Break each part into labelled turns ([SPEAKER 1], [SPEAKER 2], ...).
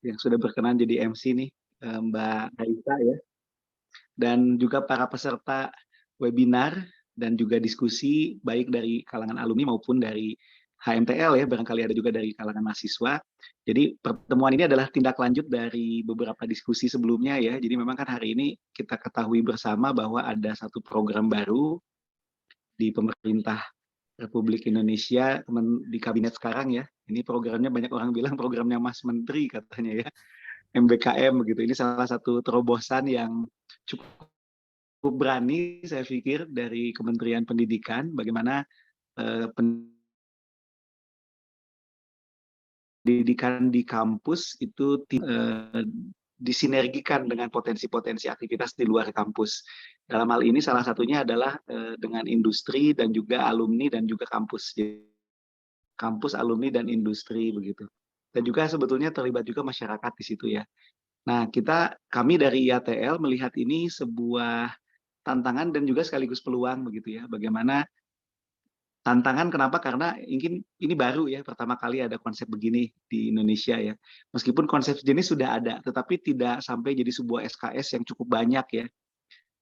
[SPEAKER 1] yang sudah berkenan jadi MC nih, Mbak Raisa ya, dan juga para peserta webinar dan juga diskusi baik dari kalangan alumni maupun dari HMTL ya, barangkali ada juga dari kalangan mahasiswa. Jadi pertemuan ini adalah tindak lanjut dari beberapa diskusi sebelumnya ya. Jadi memang kan hari ini kita ketahui bersama bahwa ada satu program baru di pemerintah Republik Indonesia di kabinet sekarang ya. Ini programnya banyak orang bilang programnya Mas Menteri katanya ya, MBKM begitu. Ini salah satu terobosan yang cukup berani saya pikir dari Kementerian Pendidikan bagaimana pendidikan di kampus itu disinergikan dengan potensi-potensi aktivitas di luar kampus. Dalam hal ini salah satunya adalah dengan industri dan juga alumni dan juga kampus. Kampus, alumni, dan industri begitu. Dan juga sebetulnya terlibat juga masyarakat di situ ya. Nah, kami dari IATL melihat ini sebuah tantangan dan juga sekaligus peluang begitu ya. Bagaimana tantangan kenapa? Karena ini baru ya, pertama kali ada konsep begini di Indonesia ya. Meskipun konsep jenis sudah ada, tetapi tidak sampai jadi sebuah SKS yang cukup banyak ya.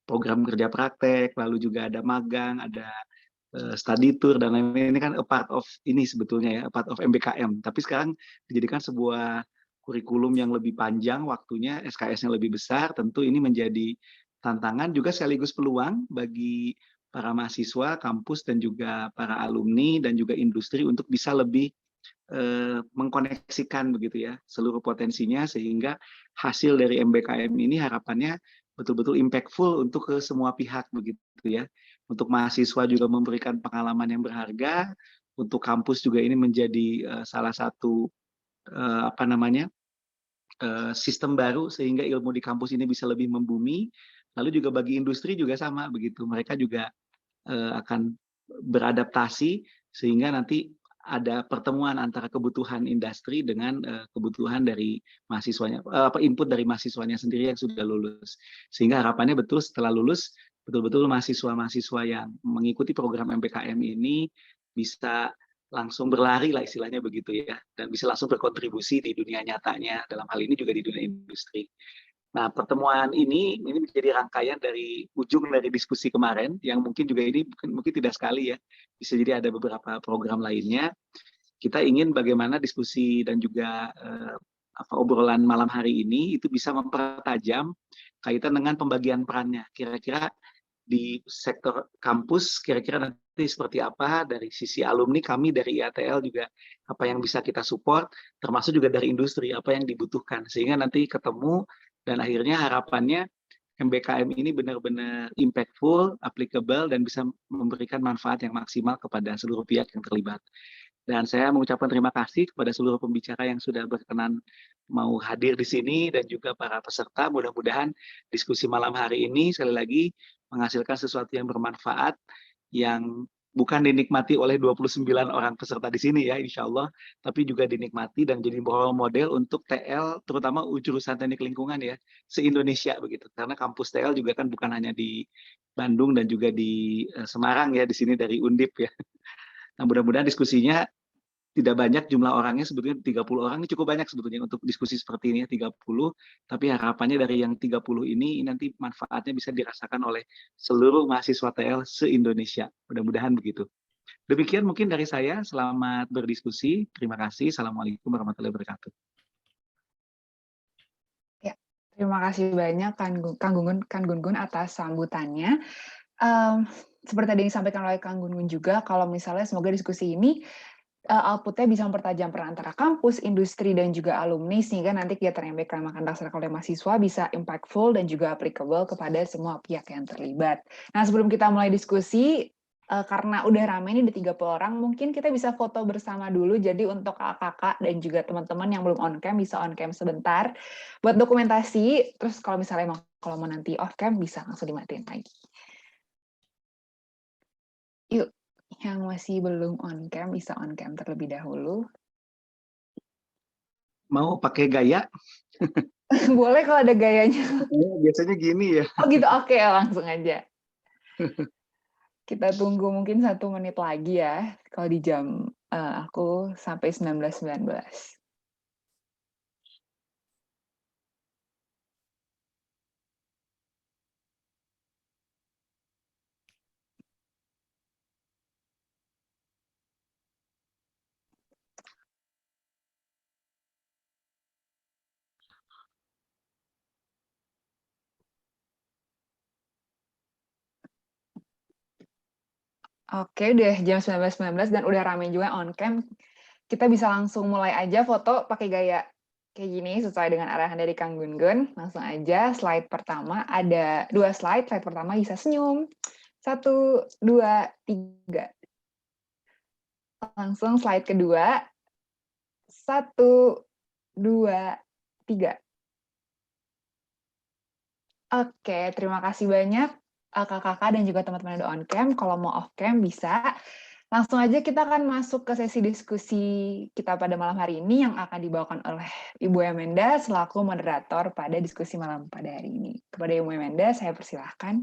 [SPEAKER 1] Program kerja praktek, lalu juga ada magang, ada study tour dan lain-lain. Ini kan a part of ini sebetulnya ya, a part of MBKM. Tapi sekarang dijadikan sebuah kurikulum yang lebih panjang waktunya, SKS-nya lebih besar, tentu ini menjadi tantangan juga sekaligus peluang bagi para mahasiswa, kampus, dan juga para alumni, dan juga industri untuk bisa lebih mengkoneksikan begitu ya seluruh potensinya sehingga hasil dari MBKM ini harapannya betul-betul impactful untuk ke semua pihak begitu ya. Untuk mahasiswa juga memberikan pengalaman yang berharga, untuk kampus juga ini menjadi salah satu apa namanya sistem baru sehingga ilmu di kampus ini bisa lebih membumi. Lalu juga bagi industri juga sama begitu, mereka juga akan beradaptasi sehingga nanti ada pertemuan antara kebutuhan industri dengan kebutuhan dari mahasiswanya, input dari mahasiswanya sendiri yang sudah lulus. Sehingga harapannya betul setelah lulus, betul-betul mahasiswa-mahasiswa yang mengikuti program MPKM ini bisa langsung berlari lah istilahnya begitu ya, dan bisa langsung berkontribusi di dunia nyatanya, dalam hal ini juga di dunia industri. Nah, pertemuan ini menjadi rangkaian dari ujung dari diskusi kemarin yang mungkin juga ini mungkin tidak sekali ya. Bisa jadi ada beberapa program lainnya. Kita ingin bagaimana diskusi dan juga obrolan malam hari ini itu bisa mempertajam kaitan dengan pembagian perannya. Kira-kira di sektor kampus kira-kira nanti seperti apa, dari sisi alumni kami dari IATL juga apa yang bisa kita support, termasuk juga dari industri apa yang dibutuhkan, sehingga nanti ketemu dan akhirnya harapannya MBKM ini benar-benar impactful, applicable, dan bisa memberikan manfaat yang maksimal kepada seluruh pihak yang terlibat. Dan saya mengucapkan terima kasih kepada seluruh pembicara yang sudah berkenan mau hadir di sini dan juga para peserta. Mudah-mudahan diskusi malam hari ini sekali lagi menghasilkan sesuatu yang bermanfaat, yang bukan dinikmati oleh 29 orang peserta di sini ya, insya Allah, tapi juga dinikmati dan jadi role model untuk TL, terutama jurusan teknik lingkungan ya, se-Indonesia begitu. Karena kampus TL juga kan bukan hanya di Bandung dan juga di Semarang ya, di sini dari Undip ya. Nah, mudah-mudahan diskusinya tidak banyak jumlah orangnya, sebetulnya 30 orang ini cukup banyak sebetulnya untuk diskusi seperti ini ya, 30, tapi harapannya dari yang 30 ini nanti manfaatnya bisa dirasakan oleh seluruh mahasiswa TL se-Indonesia. Mudah-mudahan begitu. Demikian mungkin dari saya, selamat berdiskusi. Terima kasih. Assalamualaikum warahmatullahi wabarakatuh.
[SPEAKER 2] Ya, terima kasih banyak Kang Gun-gun atas sambutannya. Seperti tadi yang disampaikan oleh Kang Gun-gun juga, kalau misalnya semoga diskusi ini output-nya bisa mempertajam peran antara kampus, industri, dan juga alumni, sehingga nanti kegiatan MBK yang akan dilaksanakan oleh mahasiswa bisa impactful dan juga applicable kepada semua pihak yang terlibat. Nah, sebelum kita mulai diskusi, karena udah ramai ini ada 30 orang, mungkin kita bisa foto bersama dulu, jadi untuk kakak-kakak dan juga teman-teman yang belum on-cam, bisa on-cam sebentar, buat dokumentasi, terus kalau misalnya kalau mau nanti off-cam, bisa langsung dimatiin lagi. Yuk. Yang masih belum on-cam, bisa on-cam terlebih dahulu.
[SPEAKER 1] Mau pakai gaya?
[SPEAKER 2] Boleh kalau ada gayanya.
[SPEAKER 1] Biasanya gini ya.
[SPEAKER 2] Oh gitu, oke, langsung aja. Kita tunggu mungkin 1 menit lagi ya, kalau di jam aku sampai 19.19. Oke, udah jam 19.19 dan udah rame juga on cam. Kita bisa langsung mulai aja foto pakai gaya kayak gini sesuai dengan arahan dari Kang Gun-gun. Langsung aja slide pertama, ada 2 slide. Slide pertama bisa senyum. 1, 2, 3. Langsung slide kedua. 1, 2, 3. Oke, terima kasih banyak kakak-kakak dan juga teman-teman yang udah on cam. Kalau mau off cam bisa. Langsung aja kita akan masuk ke sesi diskusi kita pada malam hari ini yang akan dibawakan oleh Ibu Emenda selaku moderator pada diskusi malam pada hari ini. Kepada Ibu Emenda, saya persilahkan.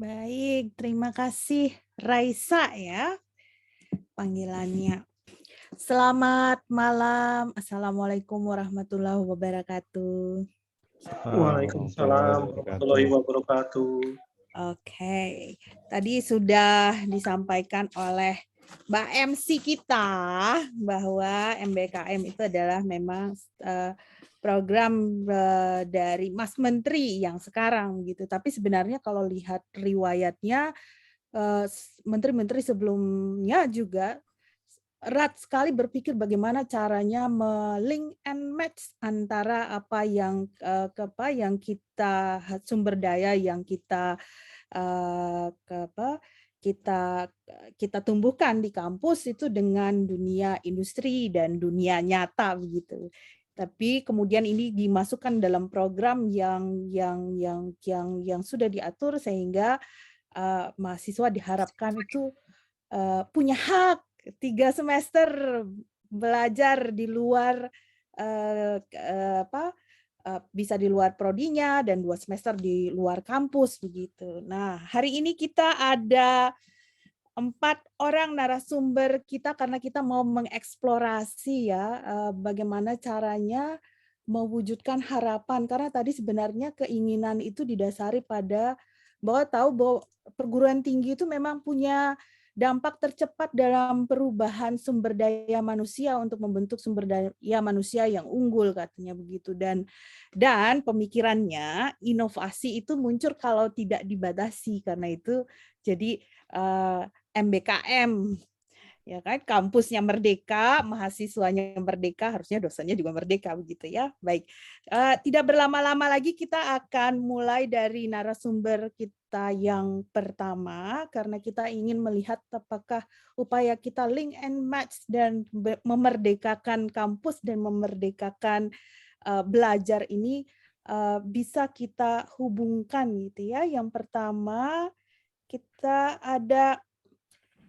[SPEAKER 3] Baik, terima kasih Raisa ya panggilannya. Selamat malam. Assalamualaikum warahmatullahi wabarakatuh.
[SPEAKER 4] Waalaikumsalam warahmatullahi wabarakatuh.
[SPEAKER 3] Oke, tadi sudah disampaikan oleh Mbak MC kita bahwa MBKM itu adalah memang program dari Mas Menteri yang sekarang gitu. Tapi sebenarnya kalau lihat riwayatnya menteri-menteri sebelumnya juga erat sekali berpikir bagaimana caranya link and match antara apa yang kita sumber daya yang kita kita tumbuhkan di kampus itu dengan dunia industri dan dunia nyata begitu. Tapi kemudian ini dimasukkan dalam program yang sudah diatur sehingga mahasiswa diharapkan itu punya hak 3 semester belajar di luar bisa di luar prodinya dan 2 semester di luar kampus begitu. Nah, hari ini kita ada 4 orang narasumber kita karena kita mau mengeksplorasi ya bagaimana caranya mewujudkan harapan, karena tadi sebenarnya keinginan itu didasari pada bahwa perguruan tinggi itu memang punya dampak tercepat dalam perubahan sumber daya manusia untuk membentuk sumber daya manusia yang unggul katanya begitu, dan pemikirannya inovasi itu muncul kalau tidak dibatasi, karena itu jadi MBKM ya kan, kampusnya merdeka, mahasiswanya merdeka, harusnya dosennya juga merdeka begitu ya. Baik, tidak berlama-lama lagi kita akan mulai dari narasumber kita yang pertama karena kita ingin melihat apakah upaya kita link and match dan memerdekakan kampus dan memerdekakan belajar ini bisa kita hubungkan gitu ya. Yang pertama kita ada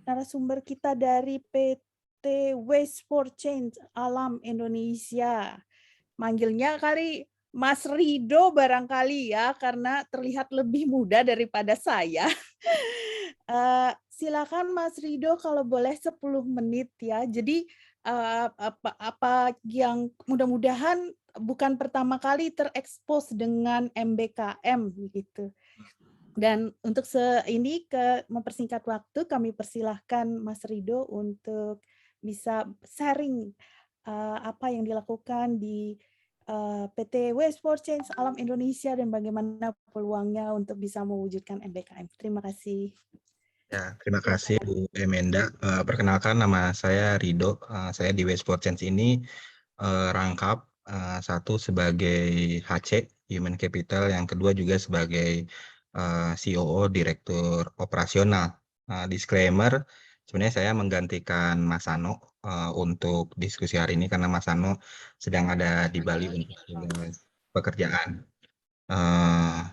[SPEAKER 3] narasumber kita dari PT Waste for Change Alam Indonesia. Manggilnya kali Mas Rido barangkali ya, karena terlihat lebih muda daripada saya. Silakan Mas Rido kalau boleh 10 menit ya. Jadi apa yang mudah-mudahan bukan pertama kali terekspos dengan MBKM gitu. Dan untuk ini mempersingkat waktu, kami persilahkan Mas Rido untuk bisa sharing apa yang dilakukan di PT Waste for Change Alam Indonesia dan bagaimana peluangnya untuk bisa mewujudkan MBKM. Terima kasih.
[SPEAKER 5] Ya, terima kasih Bu Emenda. Perkenalkan, nama saya Rido. Saya di Waste for Change ini rangkap satu sebagai HC Human Capital, yang kedua juga sebagai COO Direktur Operasional. Disclaimer, sebenarnya saya menggantikan Mas Sano untuk diskusi hari ini karena Mas Sano sedang ada di Bali untuk pekerjaan.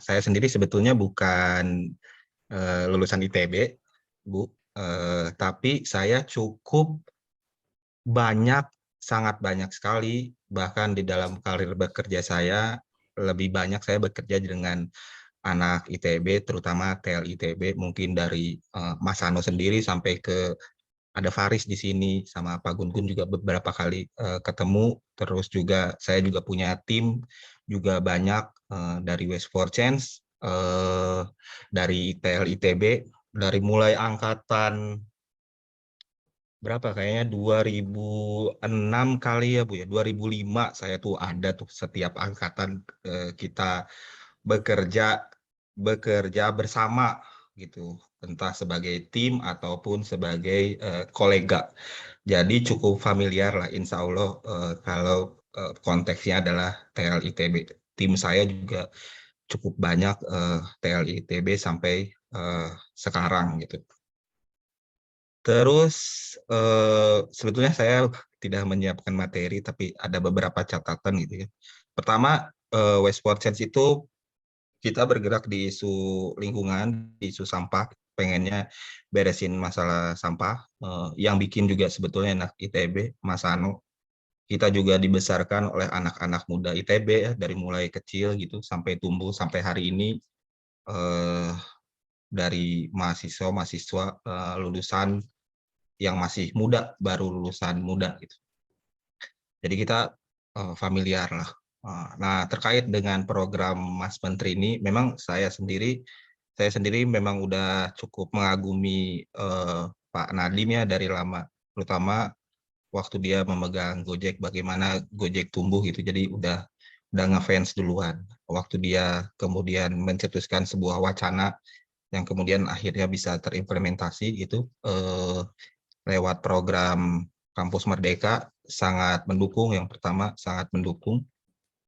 [SPEAKER 5] Saya sendiri sebetulnya bukan lulusan ITB, Bu, tapi saya cukup sangat banyak sekali, bahkan di dalam karir bekerja saya, lebih banyak saya bekerja dengan anak ITB, terutama TL ITB, mungkin dari Mas Sano sendiri sampai ke ada Faris di sini, sama Pak Gun-gun juga beberapa kali ketemu. Terus juga saya juga punya tim juga banyak dari Waste for Change, dari TL ITB, dari mulai angkatan berapa kayaknya 2006 kali ya Bu ya, 2005 saya tuh ada tuh setiap angkatan kita bekerja bekerja bersama gitu, entah sebagai tim ataupun sebagai kolega. Jadi cukup familiar lah, insya Allah kalau konteksnya adalah TL ITB. Tim saya juga cukup banyak TL ITB sampai sekarang gitu. Terus sebetulnya saya tidak menyiapkan materi, tapi ada beberapa catatan gitu ya. Pertama, Westport Sense itu kita bergerak di isu lingkungan, di isu sampah, pengennya beresin masalah sampah. Yang bikin juga sebetulnya anak ITB, Mas Ano. Kita juga dibesarkan oleh anak-anak muda ITB ya, dari mulai kecil gitu sampai tumbuh sampai hari ini, dari mahasiswa lulusan yang masih muda, baru lulusan muda gitu. Jadi kita familiar lah. Nah, terkait dengan program Mas Menteri ini, memang saya sendiri memang udah cukup mengagumi Pak Nadiem ya dari lama, terutama waktu dia memegang Gojek, bagaimana Gojek tumbuh gitu. Jadi udah ngefans duluan. Waktu dia kemudian mencetuskan sebuah wacana yang kemudian akhirnya bisa terimplementasi gitu lewat program Kampus Merdeka, sangat mendukung. Yang pertama sangat mendukung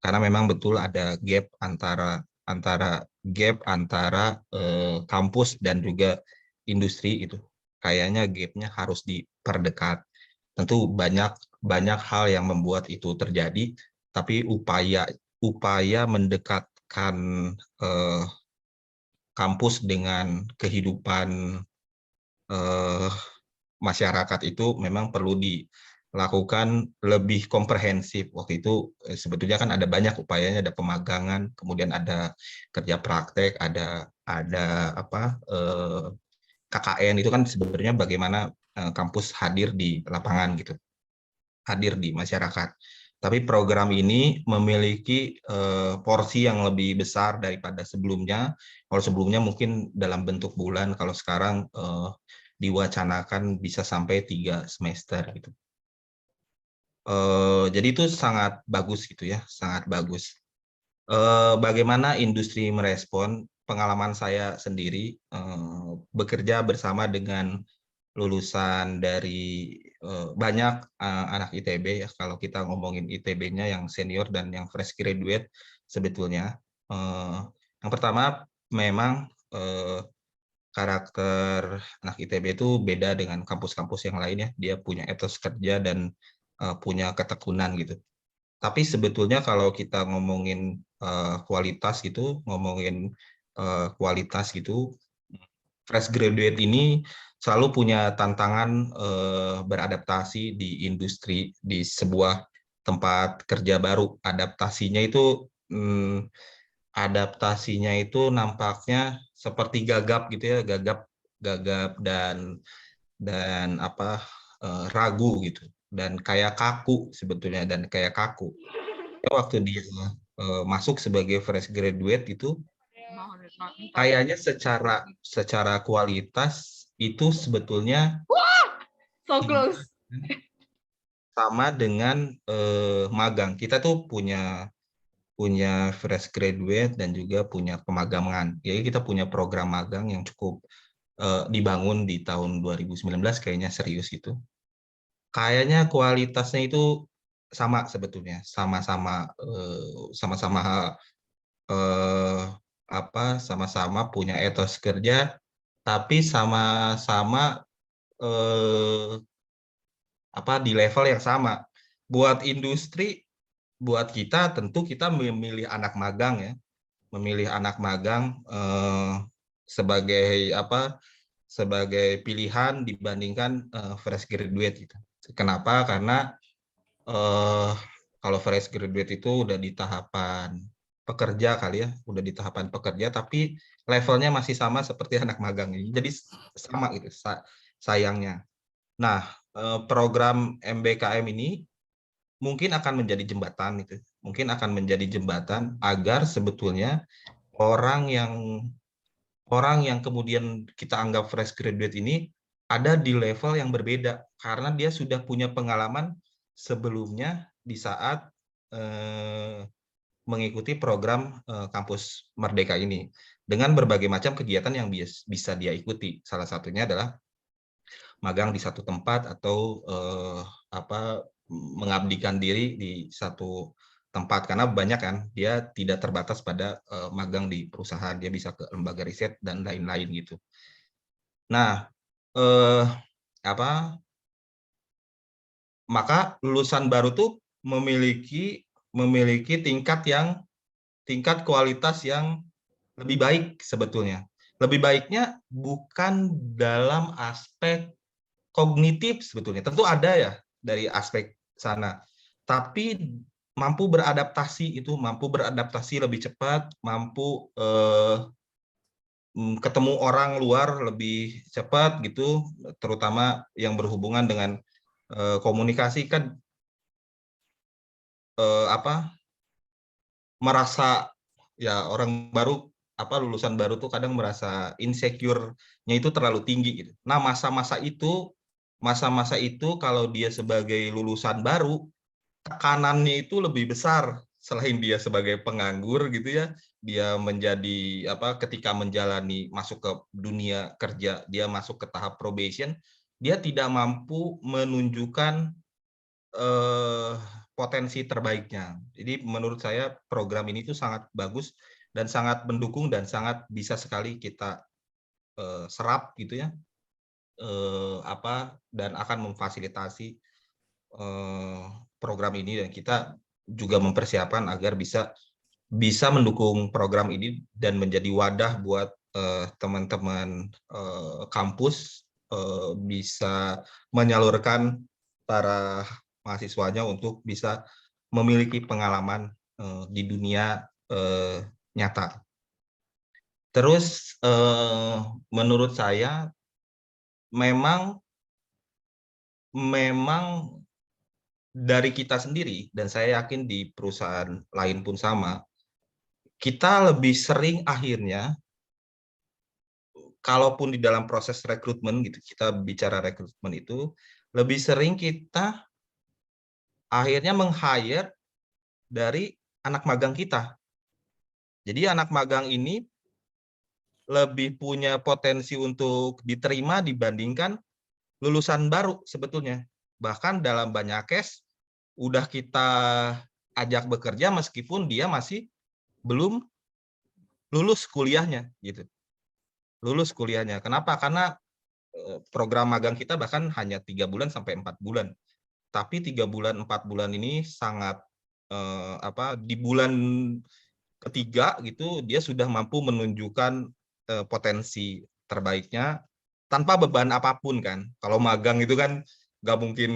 [SPEAKER 5] karena memang betul ada gap antara kampus dan juga industri itu. Kayaknya gapnya harus diperdekat. Tentu banyak hal yang membuat itu terjadi, tapi upaya mendekatkan kampus dengan kehidupan masyarakat itu memang perlu dilakukan lebih komprehensif. Waktu itu sebetulnya kan ada banyak upayanya, ada pemagangan, kemudian ada kerja praktek, ada KKN. Itu kan sebenarnya bagaimana kampus hadir di lapangan gitu, hadir di masyarakat. Tapi program ini memiliki porsi yang lebih besar daripada sebelumnya. Kalau sebelumnya mungkin dalam bentuk bulan, kalau sekarang diwacanakan bisa sampai 3 semester gitu. Jadi itu sangat bagus gitu ya, sangat bagus. Bagaimana industri merespon? Pengalaman saya sendiri bekerja bersama dengan lulusan dari banyak anak ITB ya. Kalau kita ngomongin ITB-nya yang senior dan yang fresh graduate sebetulnya. Yang pertama memang karakter anak ITB itu beda dengan kampus-kampus yang lainnya. Dia punya etos kerja dan punya ketekunan gitu. Tapi sebetulnya kalau kita ngomongin kualitas gitu, fresh graduate ini selalu punya tantangan beradaptasi di industri, di sebuah tempat kerja baru. Adaptasinya itu nampaknya seperti gagap gitu ya, gagap dan ragu gitu, dan kayak kaku sebetulnya, waktu dia masuk sebagai fresh graduate itu kayaknya secara kualitas itu sebetulnya sama dengan magang. Kita tuh punya fresh graduate dan juga punya pemagangan. Jadi kita punya program magang yang cukup dibangun di tahun 2019, kayaknya serius itu. Kayaknya kualitasnya itu sama sebetulnya, sama-sama punya etos kerja, tapi sama-sama di level yang sama. Buat industri, buat kita tentu kita memilih anak magang ya, sebagai pilihan dibandingkan fresh graduate gitu. Kenapa? Karena kalau fresh graduate itu udah di tahapan pekerja kali ya, tapi levelnya masih sama seperti anak magang ini. Jadi sama gitu sayangnya. Nah, program MBKM ini mungkin akan menjadi jembatan agar sebetulnya orang yang kemudian kita anggap fresh graduate ini ada di level yang berbeda karena dia sudah punya pengalaman sebelumnya di saat mengikuti program kampus Merdeka ini dengan berbagai macam kegiatan yang bisa dia ikuti. Salah satunya adalah magang di satu tempat atau mengabdikan diri di satu tempat, karena banyak kan dia tidak terbatas pada magang di perusahaan, dia bisa ke lembaga riset dan lain-lain gitu. Nah, maka lulusan baru tuh memiliki tingkat kualitas yang lebih baik sebetulnya. Lebih baiknya bukan dalam aspek kognitif sebetulnya. Tentu ada ya dari aspek sana. Tapi mampu beradaptasi lebih cepat, mampu ketemu orang luar lebih cepat gitu, terutama yang berhubungan dengan komunikasi kan merasa ya orang baru lulusan baru tuh kadang merasa insecure-nya itu terlalu tinggi gitu. Nah, masa-masa itu kalau dia sebagai lulusan baru, tekanannya itu lebih besar selain dia sebagai penganggur gitu ya. Dia menjadi ketika masuk ke dunia kerja, dia masuk ke tahap probation, dia tidak mampu menunjukkan potensi terbaiknya. Jadi menurut saya program ini tuh sangat bagus dan sangat mendukung dan sangat bisa sekali kita serap gitu ya, dan akan memfasilitasi program ini, dan kita juga mempersiapkan agar bisa mendukung program ini dan menjadi wadah buat teman-teman kampus bisa menyalurkan para mahasiswanya untuk bisa memiliki pengalaman di dunia nyata. Terus menurut saya memang dari kita sendiri, dan saya yakin di perusahaan lain pun sama, kita lebih sering akhirnya, kalaupun di dalam proses rekrutmen gitu, kita bicara rekrutmen itu, lebih sering kita akhirnya meng-hire dari anak magang kita. Jadi anak magang ini lebih punya potensi untuk diterima dibandingkan lulusan baru sebetulnya. Bahkan dalam banyak case udah kita ajak bekerja meskipun dia masih belum lulus kuliahnya gitu. Lulus kuliahnya. Kenapa? Karena program magang kita bahkan hanya 3 bulan sampai 4 bulan. Tapi 3 bulan 4 bulan ini sangat di bulan ketiga gitu dia sudah mampu menunjukkan potensi terbaiknya tanpa beban apapun kan. Kalau magang itu kan nggak mungkin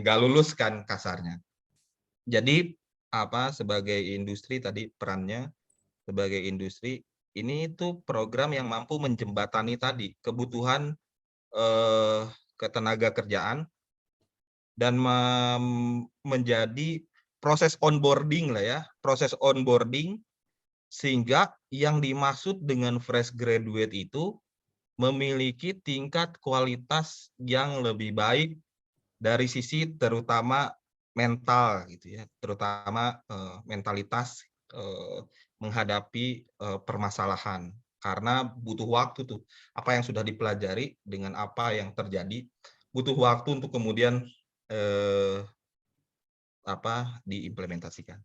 [SPEAKER 5] nggak lulus kan kasarnya. Jadi sebagai industri tadi perannya sebagai industri ini itu program yang mampu menjembatani tadi kebutuhan ketenaga kerjaan dan menjadi proses onboarding lah ya, proses onboarding sehingga yang dimaksud dengan fresh graduate itu memiliki tingkat kualitas yang lebih baik dari sisi terutama mental gitu ya, terutama mentalitas menghadapi permasalahan, karena butuh waktu tuh apa yang sudah dipelajari dengan apa yang terjadi butuh waktu untuk kemudian diimplementasikan.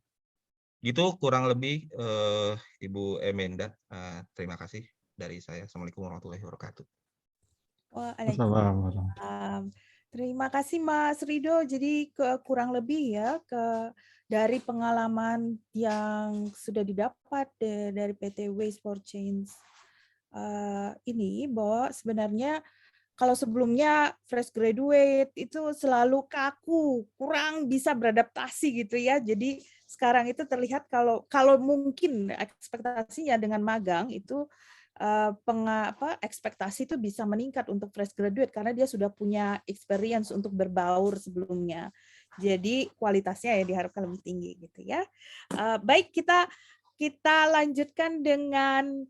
[SPEAKER 5] Gitu kurang lebih Ibu Emenda. Terima kasih dari saya. Assalamualaikum warahmatullahi wabarakatuh.
[SPEAKER 3] Waalaikumsalam. Terima kasih Mas Rido. Jadi kurang lebih ya dari pengalaman yang sudah didapat dari PT Waste for Change ini, bahwa sebenarnya kalau sebelumnya fresh graduate itu selalu kaku, kurang bisa beradaptasi gitu ya. Jadi sekarang itu terlihat kalau mungkin ekspektasinya dengan magang itu ekspektasi itu bisa meningkat untuk fresh graduate karena dia sudah punya experience untuk berbaur sebelumnya. Jadi kualitasnya ya diharapkan lebih tinggi gitu ya. Baik, kita kita lanjutkan dengan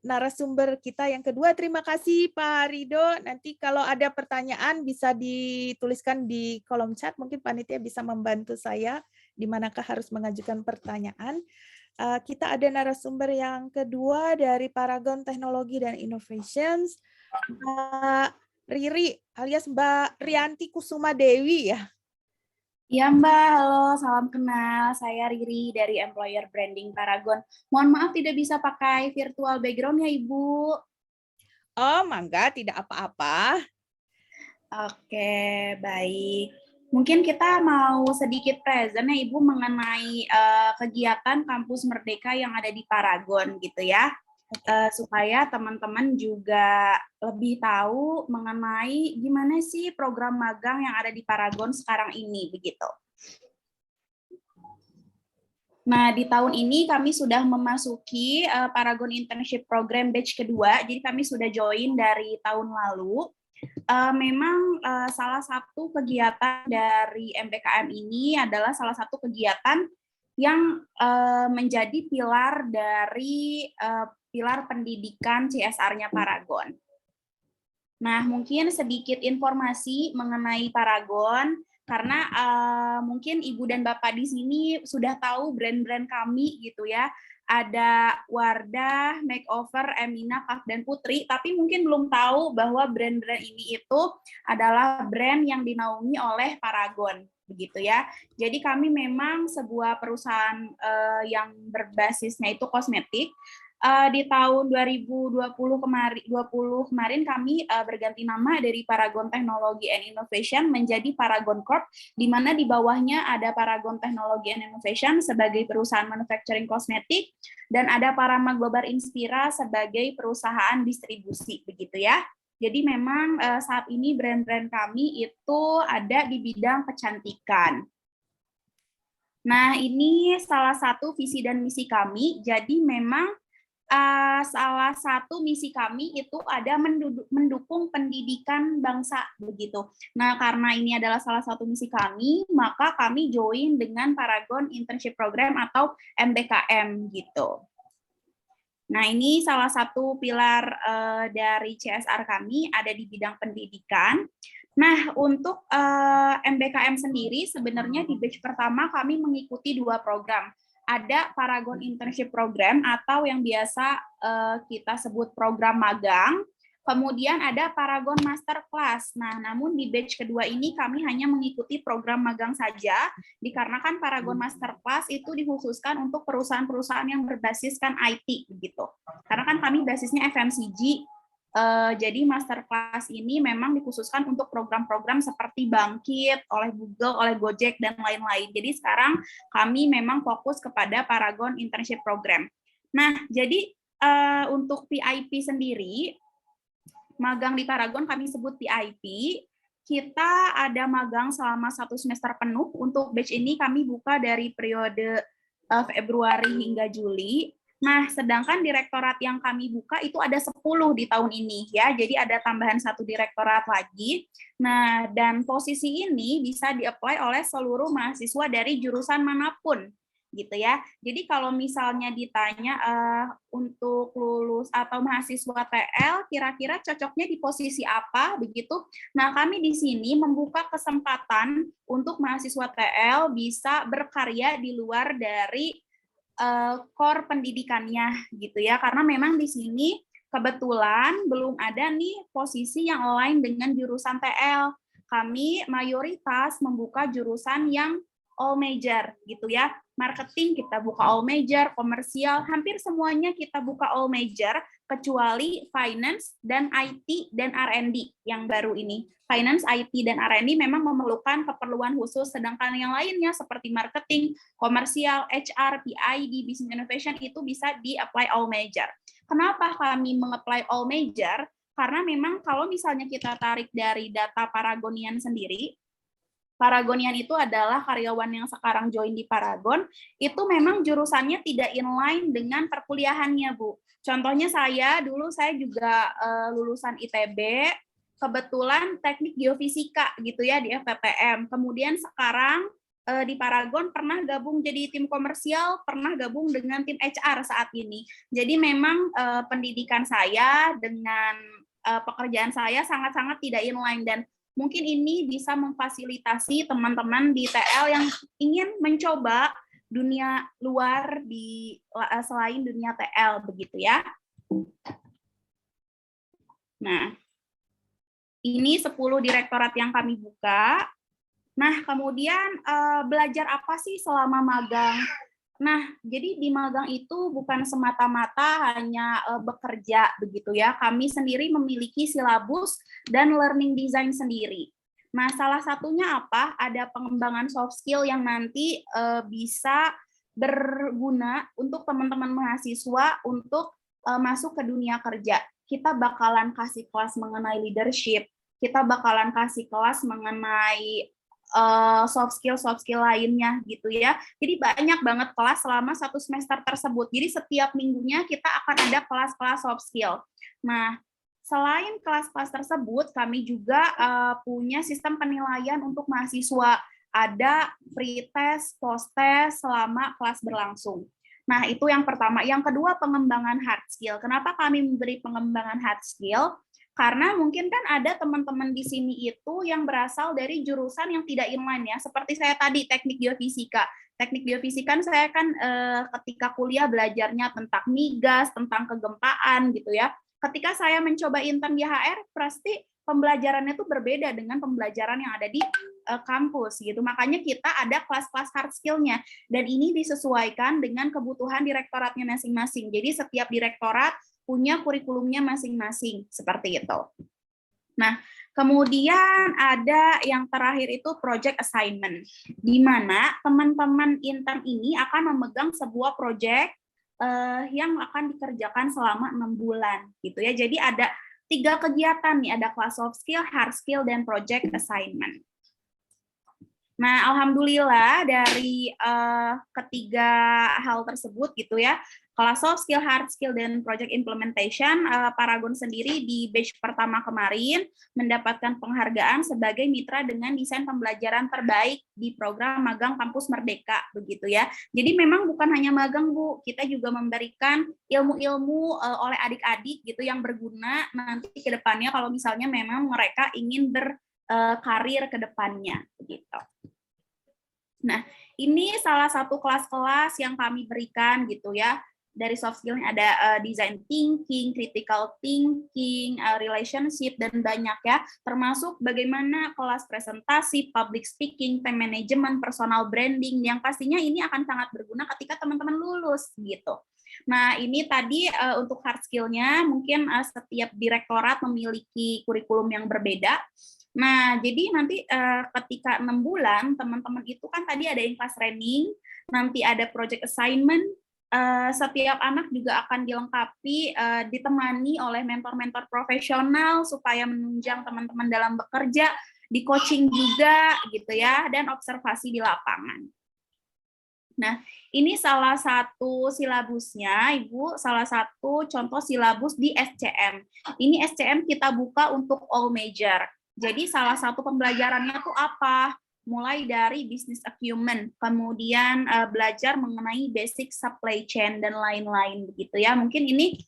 [SPEAKER 3] narasumber kita yang kedua. Terima kasih Pak Rido. Nanti kalau ada pertanyaan bisa dituliskan di kolom chat. Mungkin panitia bisa membantu saya di manakah harus mengajukan pertanyaan. Kita ada narasumber yang kedua dari Paragon Teknologi dan Innovations, Mbak Riri alias Mbak Rianti Kusuma Dewi ya.
[SPEAKER 6] Ya Mbak, halo, salam kenal. Saya Riri dari Employer Branding Paragon. Mohon maaf tidak bisa pakai virtual background ya Ibu.
[SPEAKER 3] Oh, mangga, tidak apa-apa.
[SPEAKER 6] Oke, baik. Mungkin kita mau sedikit present ya Ibu mengenai kegiatan Kampus Merdeka yang ada di Paragon gitu ya. Supaya teman-teman juga lebih tahu mengenai gimana sih program magang yang ada di Paragon sekarang ini begitu. Nah, di tahun ini kami sudah memasuki Paragon Internship Program batch kedua, jadi kami sudah join dari tahun lalu. Memang salah satu kegiatan dari MBKM ini adalah salah satu kegiatan yang menjadi pilar dari pilar pendidikan CSR-nya Paragon. Nah, mungkin sedikit informasi mengenai Paragon, karena mungkin Ibu dan Bapak di sini sudah tahu brand-brand kami gitu ya. Ada Wardah, Makeover, Emina, Kaf, dan Putri, tapi mungkin belum tahu bahwa brand-brand ini itu adalah brand yang dinaungi oleh Paragon. Begitu ya. Jadi kami memang sebuah perusahaan yang berbasisnya itu kosmetik. Di tahun 2020 kemarin kami berganti nama dari Paragon Technology and Innovation menjadi Paragon Corp, di mana di bawahnya ada Paragon Technology and Innovation sebagai perusahaan manufacturing kosmetik dan ada Parama Global Inspira sebagai perusahaan distribusi begitu ya. Jadi memang saat ini brand-brand kami itu ada di bidang kecantikan. Nah, ini salah satu visi dan misi kami. Jadi memang salah satu misi kami itu ada mendukung pendidikan bangsa begitu. Nah, karena ini adalah salah satu misi kami, maka kami join dengan Paragon Internship Program atau MBKM gitu. Nah, ini salah satu pilar dari CSR kami ada di bidang pendidikan. Nah, untuk MBKM sendiri sebenarnya di batch pertama kami mengikuti 2 program. Ada Paragon Internship Program atau yang biasa kita sebut program magang. Kemudian ada Paragon Master Class. Nah, namun di batch kedua ini kami hanya mengikuti program magang saja, dikarenakan Paragon Master Class itu dikhususkan untuk perusahaan-perusahaan yang berbasiskan IT begitu. Karena kan kami basisnya FMCG, jadi Master Class ini memang dikhususkan untuk program-program seperti Bangkit, oleh Google, oleh Gojek, dan lain-lain. Jadi sekarang kami memang fokus kepada Paragon Internship Program. Nah, jadi untuk PIP sendiri, magang di Paragon kami sebut PIP, kita ada magang selama 1 semester penuh. Untuk batch ini kami buka dari periode Februari hingga Juli. Nah, sedangkan direktorat yang kami buka itu ada 10 di tahun ini ya. Jadi ada tambahan 1 direktorat lagi. Nah, dan posisi ini bisa di-apply oleh seluruh mahasiswa dari jurusan manapun gitu ya. Jadi kalau misalnya ditanya untuk lulus atau mahasiswa TL kira-kira cocoknya di posisi apa begitu. Nah, kami di sini membuka kesempatan untuk mahasiswa TL bisa berkarya di luar dari core pendidikannya gitu ya, karena memang di sini kebetulan belum ada nih posisi yang align dengan jurusan TL. Kami mayoritas membuka jurusan yang all major gitu ya. Marketing kita buka all major, komersial hampir semuanya kita buka all major kecuali finance dan IT dan R&D yang baru ini. Finance, IT, dan R&D memang memerlukan keperluan khusus, sedangkan yang lainnya seperti marketing, komersial, HR, PID, business innovation itu bisa di-apply all major. Kenapa kami meng-apply all major? Karena memang kalau misalnya kita tarik dari data Paragonian sendiri, Paragonian itu adalah karyawan yang sekarang join di Paragon, itu memang jurusannya tidak inline dengan perkuliahannya, Bu. Contohnya saya juga lulusan ITB, kebetulan teknik geofisika gitu ya di FTTM. Kemudian sekarang di Paragon pernah gabung jadi tim komersial, pernah gabung dengan tim HR saat ini. Jadi memang pendidikan saya dengan pekerjaan saya sangat-sangat tidak inline, dan mungkin ini bisa memfasilitasi teman-teman di TL yang ingin mencoba dunia luar di selain dunia TL begitu ya. Nah, ini 10 direktorat yang kami buka. Nah, kemudian belajar apa sih selama magang? Nah, jadi di magang itu bukan semata-mata hanya bekerja begitu ya. Kami sendiri memiliki silabus dan learning design sendiri. Nah, salah satunya apa? Ada pengembangan soft skill yang nanti bisa berguna untuk teman-teman mahasiswa untuk masuk ke dunia kerja. Kita bakalan kasih kelas mengenai leadership, kita bakalan kasih kelas mengenai soft skill lainnya gitu ya. Jadi banyak banget kelas selama 1 semester tersebut. Jadi setiap minggunya kita akan ada kelas-kelas soft skill. Nah, selain kelas-kelas tersebut, kami juga punya sistem penilaian untuk mahasiswa. Ada pre-test, post-test selama kelas berlangsung. Nah, itu yang pertama. Yang kedua, pengembangan hard skill. Kenapa kami memberi pengembangan hard skill? Karena mungkin kan ada teman-teman di sini itu yang berasal dari jurusan yang tidak inline ya, seperti saya tadi teknik geofisika. Teknik geofisika saya kan ketika kuliah belajarnya tentang migas, tentang kegempaan gitu ya. Ketika saya mencoba intern di HR, pasti pembelajarannya itu berbeda dengan pembelajaran yang ada di kampus gitu. Makanya kita ada kelas-kelas hard skill-nya, dan ini disesuaikan dengan kebutuhan direktoratnya masing-masing. Jadi setiap direktorat punya kurikulumnya masing-masing, seperti itu. Nah, kemudian ada yang terakhir itu project assignment, di mana teman-teman intern ini akan memegang sebuah project yang akan dikerjakan selama 6 bulan, gitu ya. Jadi ada 3 kegiatan nih, ada kelas soft skill, hard skill, dan project assignment. Nah, alhamdulillah dari ketiga hal tersebut gitu ya, kelas soft skill, hard skill, dan project implementation, Paragon sendiri di batch pertama kemarin mendapatkan penghargaan sebagai mitra dengan desain pembelajaran terbaik di program magang Kampus Merdeka begitu ya. Jadi memang bukan hanya magang Bu, kita juga memberikan ilmu-ilmu oleh adik-adik gitu yang berguna nanti ke depannya kalau misalnya memang mereka ingin berkarir ke depannya begitu. Nah, ini salah satu kelas-kelas yang kami berikan gitu ya. Dari soft skill ada design thinking, critical thinking, relationship, dan banyak ya. Termasuk bagaimana kelas presentasi, public speaking, time management, personal branding, yang pastinya ini akan sangat berguna ketika teman-teman lulus gitu. Nah, ini tadi untuk hard skill-nya, mungkin setiap direktorat memiliki kurikulum yang berbeda. Nah, jadi nanti ketika 6 bulan, teman-teman itu kan tadi ada in class training, nanti ada project assignment, setiap anak juga akan dilengkapi, ditemani oleh mentor-mentor profesional supaya menunjang teman-teman dalam bekerja, di coaching juga gitu ya, dan observasi di lapangan. Nah, ini salah satu silabusnya, Ibu, salah satu contoh silabus di SCM. Ini SCM kita buka untuk all major. Jadi salah satu pembelajarannya tuh apa? Mulai dari business acumen, kemudian belajar mengenai basic supply chain dan lain-lain begitu ya. Mungkin ini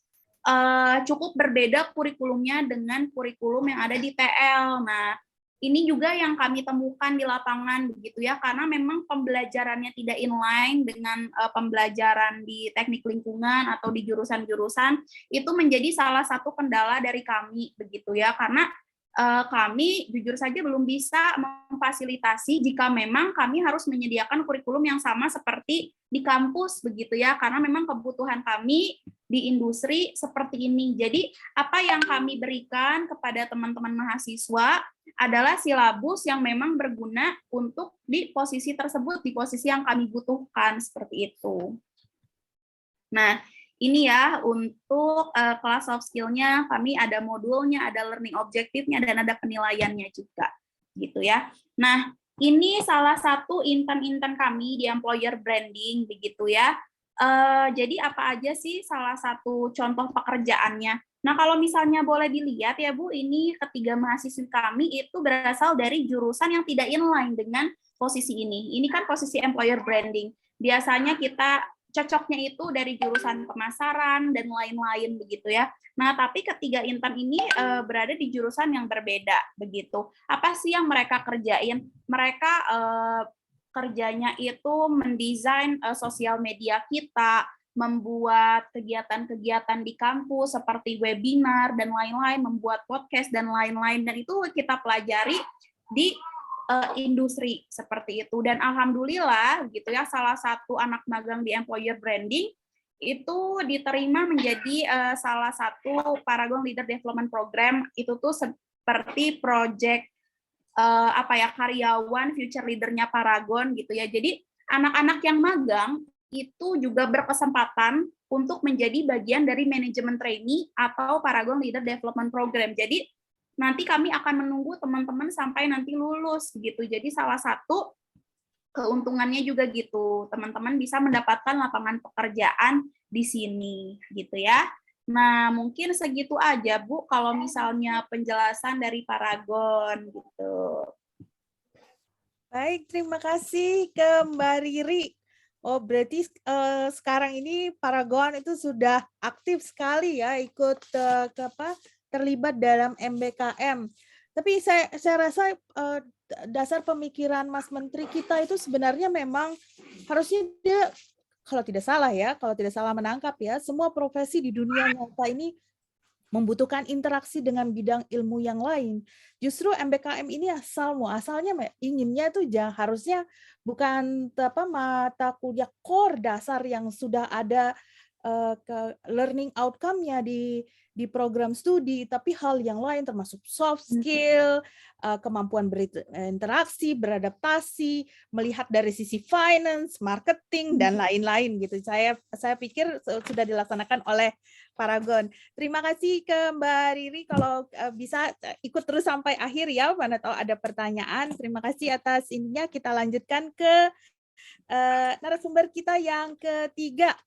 [SPEAKER 6] cukup berbeda kurikulumnya dengan kurikulum yang ada di TL. Nah, ini juga yang kami temukan di lapangan begitu ya, karena memang pembelajarannya tidak inline dengan pembelajaran di teknik lingkungan atau di jurusan-jurusan, itu menjadi salah satu kendala dari kami begitu ya, karena kami jujur saja belum bisa memfasilitasi jika memang kami harus menyediakan kurikulum yang sama seperti di kampus begitu ya, karena memang kebutuhan kami di industri seperti ini. Jadi apa yang kami berikan kepada teman-teman mahasiswa adalah silabus yang memang berguna untuk di posisi tersebut, di posisi yang kami butuhkan seperti itu. Nah, ini ya untuk kelas soft skill-nya, kami ada modulnya, ada learning objektifnya, dan ada penilaiannya juga, gitu ya. Nah, ini salah satu intern-intern kami di employer branding, begitu ya. Jadi apa aja sih salah satu contoh pekerjaannya? Nah, kalau misalnya boleh dilihat ya Bu, ini ketiga mahasiswa kami itu berasal dari jurusan yang tidak inline dengan posisi ini. Ini kan posisi employer branding. Biasanya kita cocoknya itu dari jurusan pemasaran dan lain-lain begitu ya. Nah, tapi ketiga intern ini berada di jurusan yang berbeda begitu. Apa sih yang mereka kerjain? Mereka kerjanya itu mendesain sosial media kita, membuat kegiatan-kegiatan di kampus seperti webinar dan lain-lain, membuat podcast dan lain-lain, dan itu kita pelajari di industri seperti itu. Dan alhamdulillah gitu ya, salah satu anak magang di employer branding itu diterima menjadi salah satu Paragon Leader Development Program. Itu tuh seperti project karyawan future leader-nya Paragon gitu ya. Jadi anak-anak yang magang itu juga berkesempatan untuk menjadi bagian dari manajemen trainee atau Paragon Leader Development Program. Jadi nanti kami akan menunggu teman-teman sampai nanti lulus gitu. Jadi salah satu keuntungannya juga gitu, teman-teman bisa mendapatkan lapangan pekerjaan di sini gitu ya. Nah, mungkin segitu aja Bu kalau misalnya penjelasan dari Paragon gitu.
[SPEAKER 3] Baik, terima kasih ke Mbak Riri. Oh, berarti sekarang ini Paragon itu sudah aktif sekali ya ikut terlibat dalam MBKM. Tapi saya rasa dasar pemikiran Mas Menteri kita itu sebenarnya memang harusnya dia, kalau tidak salah menangkap ya, semua profesi di dunia nyata ini membutuhkan interaksi dengan bidang ilmu yang lain. Justru MBKM ini asalnya inginnya itu harusnya bukan mata kuliah core dasar yang sudah ada ke learning outcome-nya di program studi, tapi hal yang lain termasuk soft skill, kemampuan berinteraksi, beradaptasi, melihat dari sisi finance, marketing, dan lain-lain gitu. Saya pikir sudah dilaksanakan oleh Paragon. Terima kasih ke Mbak Riri, kalau bisa ikut terus sampai akhir ya, mana tahu ada pertanyaan. Terima kasih atas ininya. Kita lanjutkan ke narasumber kita yang ketiga.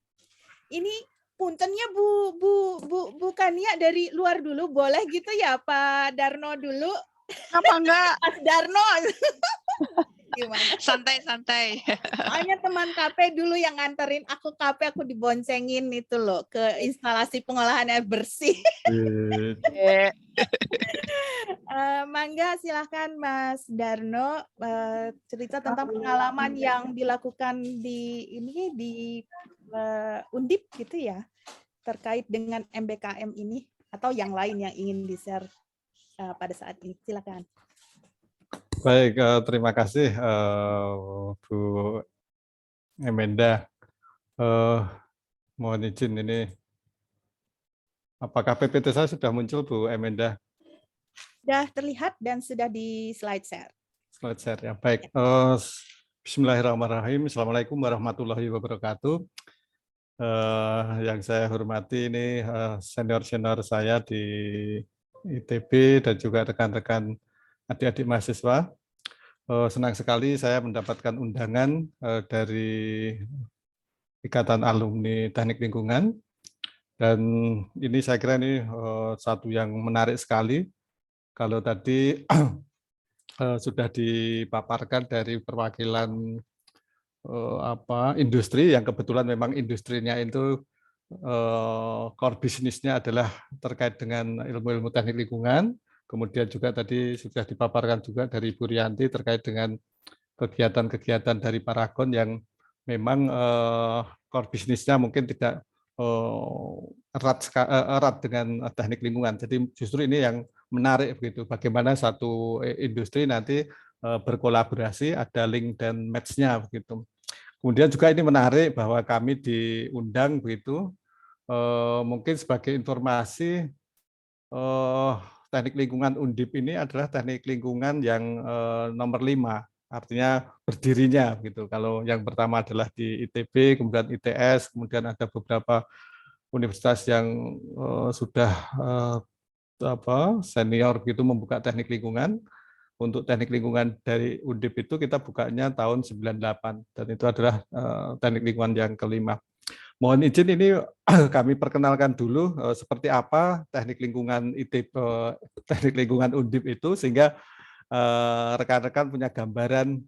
[SPEAKER 3] Ini puntennya Bu Kania dari luar dulu, boleh gitu ya Pak Darno dulu?
[SPEAKER 7] Apa enggak?
[SPEAKER 3] Mas Darno. Gimana?
[SPEAKER 7] Santai-santai.
[SPEAKER 3] Soalnya teman KP dulu yang nganterin aku KP, aku diboncengin itu loh ke instalasi pengolahan air bersih. Mangga silahkan Mas Darno cerita tentang pengalaman yang dilakukan di Undip gitu ya, terkait dengan MBKM ini atau yang lain yang ingin di-share pada saat ini. Silakan.
[SPEAKER 8] Baik, terima kasih Bu Emenda. Mohon izin ini, apakah PPT saya sudah muncul Bu Emenda?
[SPEAKER 3] Sudah terlihat dan sudah di slide share.
[SPEAKER 8] Slide share ya, baik. Bismillahirrahmanirrahim. Assalamualaikum warahmatullahi wabarakatuh. Yang saya hormati ini senior-senior saya di ITB dan juga rekan-rekan adik-adik mahasiswa. Senang sekali saya mendapatkan undangan dari Ikatan Alumni Teknik Lingkungan, dan ini saya kira ini satu yang menarik sekali. Kalau tadi sudah dipaparkan dari perwakilan industri, yang kebetulan memang industrinya itu core bisnisnya adalah terkait dengan ilmu-ilmu teknik lingkungan. Kemudian juga tadi sudah dipaparkan juga dari Bu Rianti terkait dengan kegiatan-kegiatan dari Paragon yang memang core bisnisnya mungkin tidak erat dengan teknik lingkungan. Jadi justru ini yang menarik begitu, bagaimana satu industri nanti berkolaborasi, ada link dan match-nya begitu. Kemudian juga ini menarik bahwa kami diundang begitu, mungkin sebagai informasi, teknik lingkungan Undip ini adalah teknik lingkungan yang nomor 5, artinya berdirinya begitu. Kalau yang pertama adalah di ITB, kemudian ITS, kemudian ada beberapa universitas yang sudah senior begitu membuka teknik lingkungan. Untuk teknik lingkungan dari Undip itu kita bukanya tahun 98, dan itu adalah teknik lingkungan yang kelima. Mohon izin ini kami perkenalkan dulu seperti apa teknik lingkungan teknik lingkungan Undip itu, sehingga rekan-rekan punya gambaran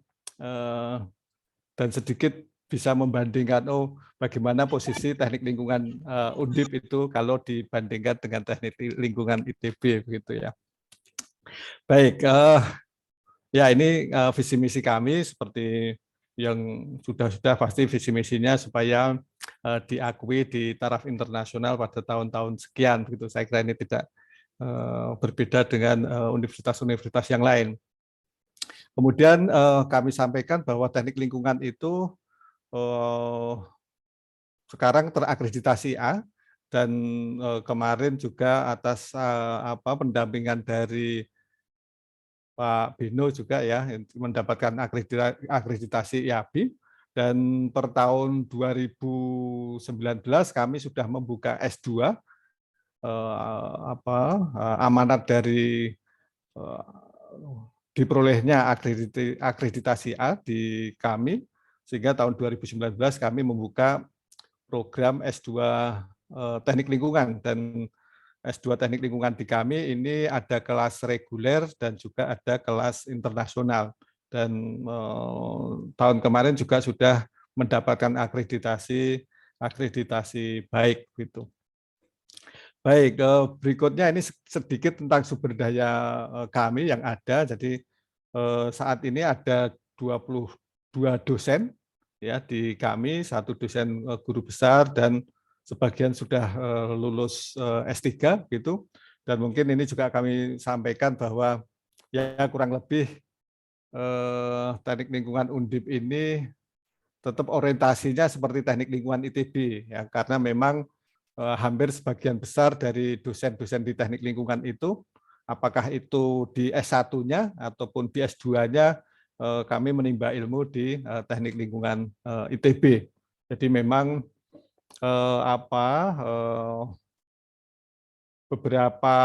[SPEAKER 8] dan sedikit bisa membandingkan bagaimana posisi teknik lingkungan Undip itu kalau dibandingkan dengan teknik lingkungan ITB begitu ya. Baik, ya ini visi misi kami seperti yang sudah pasti visi misinya supaya diakui di taraf internasional pada tahun-tahun sekian begitu. Saya kira ini tidak berbeda dengan universitas-universitas yang lain. Kemudian kami sampaikan bahwa teknik lingkungan itu sekarang terakreditasi A, dan kemarin juga atas pendampingan dari Pak Bino juga ya mendapatkan akreditasi IABI, dan per tahun 2019 kami sudah membuka S2 amanat dari diperolehnya akreditasi A di kami, sehingga tahun 2019 kami membuka program S2 Teknik Lingkungan, dan S2 Teknik Lingkungan di kami ini ada kelas reguler dan juga ada kelas internasional, dan tahun kemarin juga sudah mendapatkan akreditasi baik gitu. Baik, berikutnya ini sedikit tentang sumber daya kami yang ada. Jadi saat ini ada 22 dosen ya di kami, 1 dosen guru besar dan sebagian sudah lulus S3 gitu. Dan mungkin ini juga kami sampaikan bahwa ya kurang lebih teknik lingkungan Undip ini tetap orientasinya seperti teknik lingkungan ITB ya, karena memang hampir sebagian besar dari dosen-dosen di teknik lingkungan itu, apakah itu di S1-nya ataupun di S2-nya, kami menimba ilmu di teknik lingkungan ITB. Jadi memang beberapa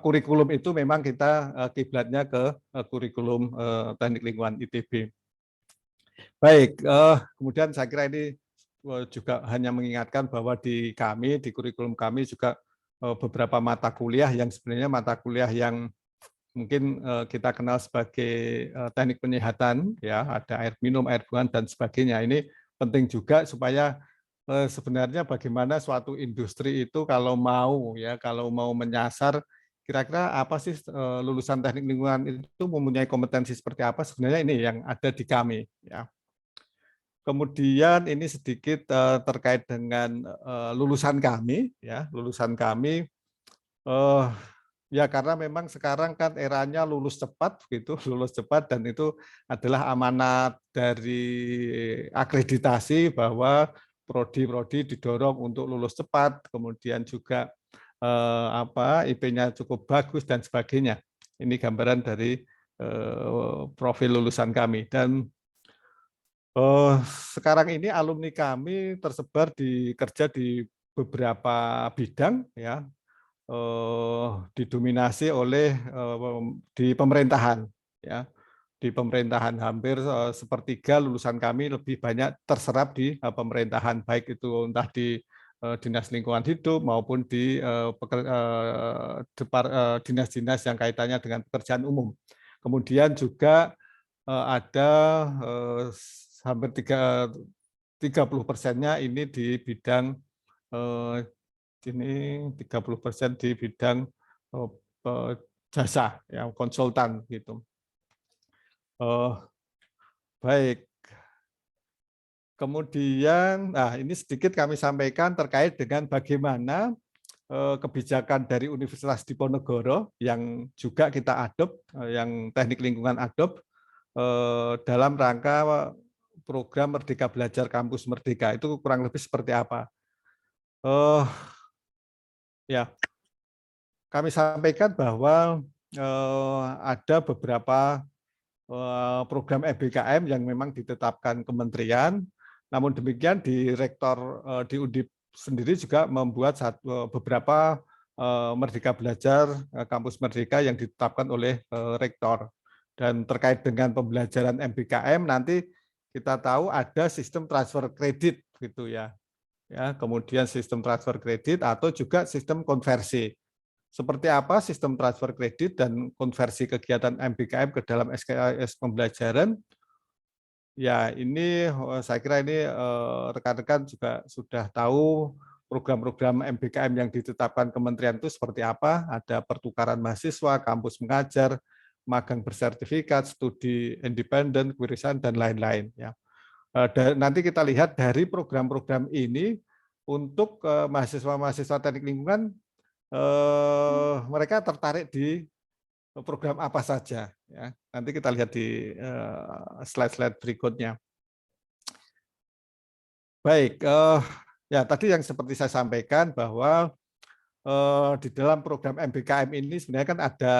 [SPEAKER 8] kurikulum itu memang kita kiblatnya ke kurikulum teknik lingkungan ITB. Baik, kemudian saya kira ini juga hanya mengingatkan bahwa di kami, di kurikulum kami juga beberapa mata kuliah yang sebenarnya mata kuliah yang mungkin kita kenal sebagai teknik penyehatan, ya ada air minum, air buangan dan sebagainya. Ini penting juga supaya sebenarnya bagaimana suatu industri itu kalau mau menyasar kira-kira apa sih lulusan teknik lingkungan itu mempunyai kompetensi seperti apa, sebenarnya ini yang ada di kami ya. Kemudian ini sedikit terkait dengan lulusan kami ya, ya karena memang sekarang kan eranya lulus cepat gitu, lulus cepat, dan itu adalah amanat dari akreditasi bahwa prodi-prodi didorong untuk lulus cepat, kemudian juga IP-nya cukup bagus dan sebagainya. Ini gambaran dari profil lulusan kami. Dan sekarang ini alumni kami tersebar kerja di beberapa bidang ya, didominasi oleh di pemerintahan ya. Di pemerintahan hampir sepertiga lulusan kami lebih banyak terserap di pemerintahan, baik itu entah di Dinas Lingkungan Hidup maupun di dinas-dinas yang kaitannya dengan pekerjaan umum. Kemudian juga ada hampir 30%-nya ini di bidang ini 30% di bidang jasa ya, konsultan gitu. Baik. Kemudian ini sedikit kami sampaikan terkait dengan bagaimana kebijakan dari Universitas Diponegoro yang juga kita adopt, yang teknik lingkungan adopt dalam rangka program Merdeka Belajar Kampus Merdeka. Itu kurang lebih seperti apa? Ya, kami sampaikan bahwa ada beberapa program MBKM yang memang ditetapkan kementerian. Namun demikian di rektor di Undip sendiri juga membuat beberapa Merdeka Belajar Kampus Merdeka yang ditetapkan oleh rektor. Dan terkait dengan pembelajaran MBKM nanti kita tahu ada sistem transfer kredit gitu ya. Ya, kemudian sistem transfer kredit atau juga sistem konversi. seperti apa sistem transfer kredit dan konversi kegiatan MBKM ke dalam SKS pembelajaran. Ya, ini saya kira ini rekan-rekan juga sudah tahu program-program MBKM yang ditetapkan kementerian itu seperti apa. Ada pertukaran mahasiswa, kampus mengajar, magang bersertifikat, studi independen, kewirausahaan, dan lain-lain. Ya. Nanti kita lihat dari program-program ini untuk mahasiswa-mahasiswa teknik lingkungan, mereka tertarik di program apa saja. Ya. Nanti kita lihat di slide-slide berikutnya. Baik, ya tadi yang seperti saya sampaikan bahwa di dalam program MBKM ini sebenarnya kan ada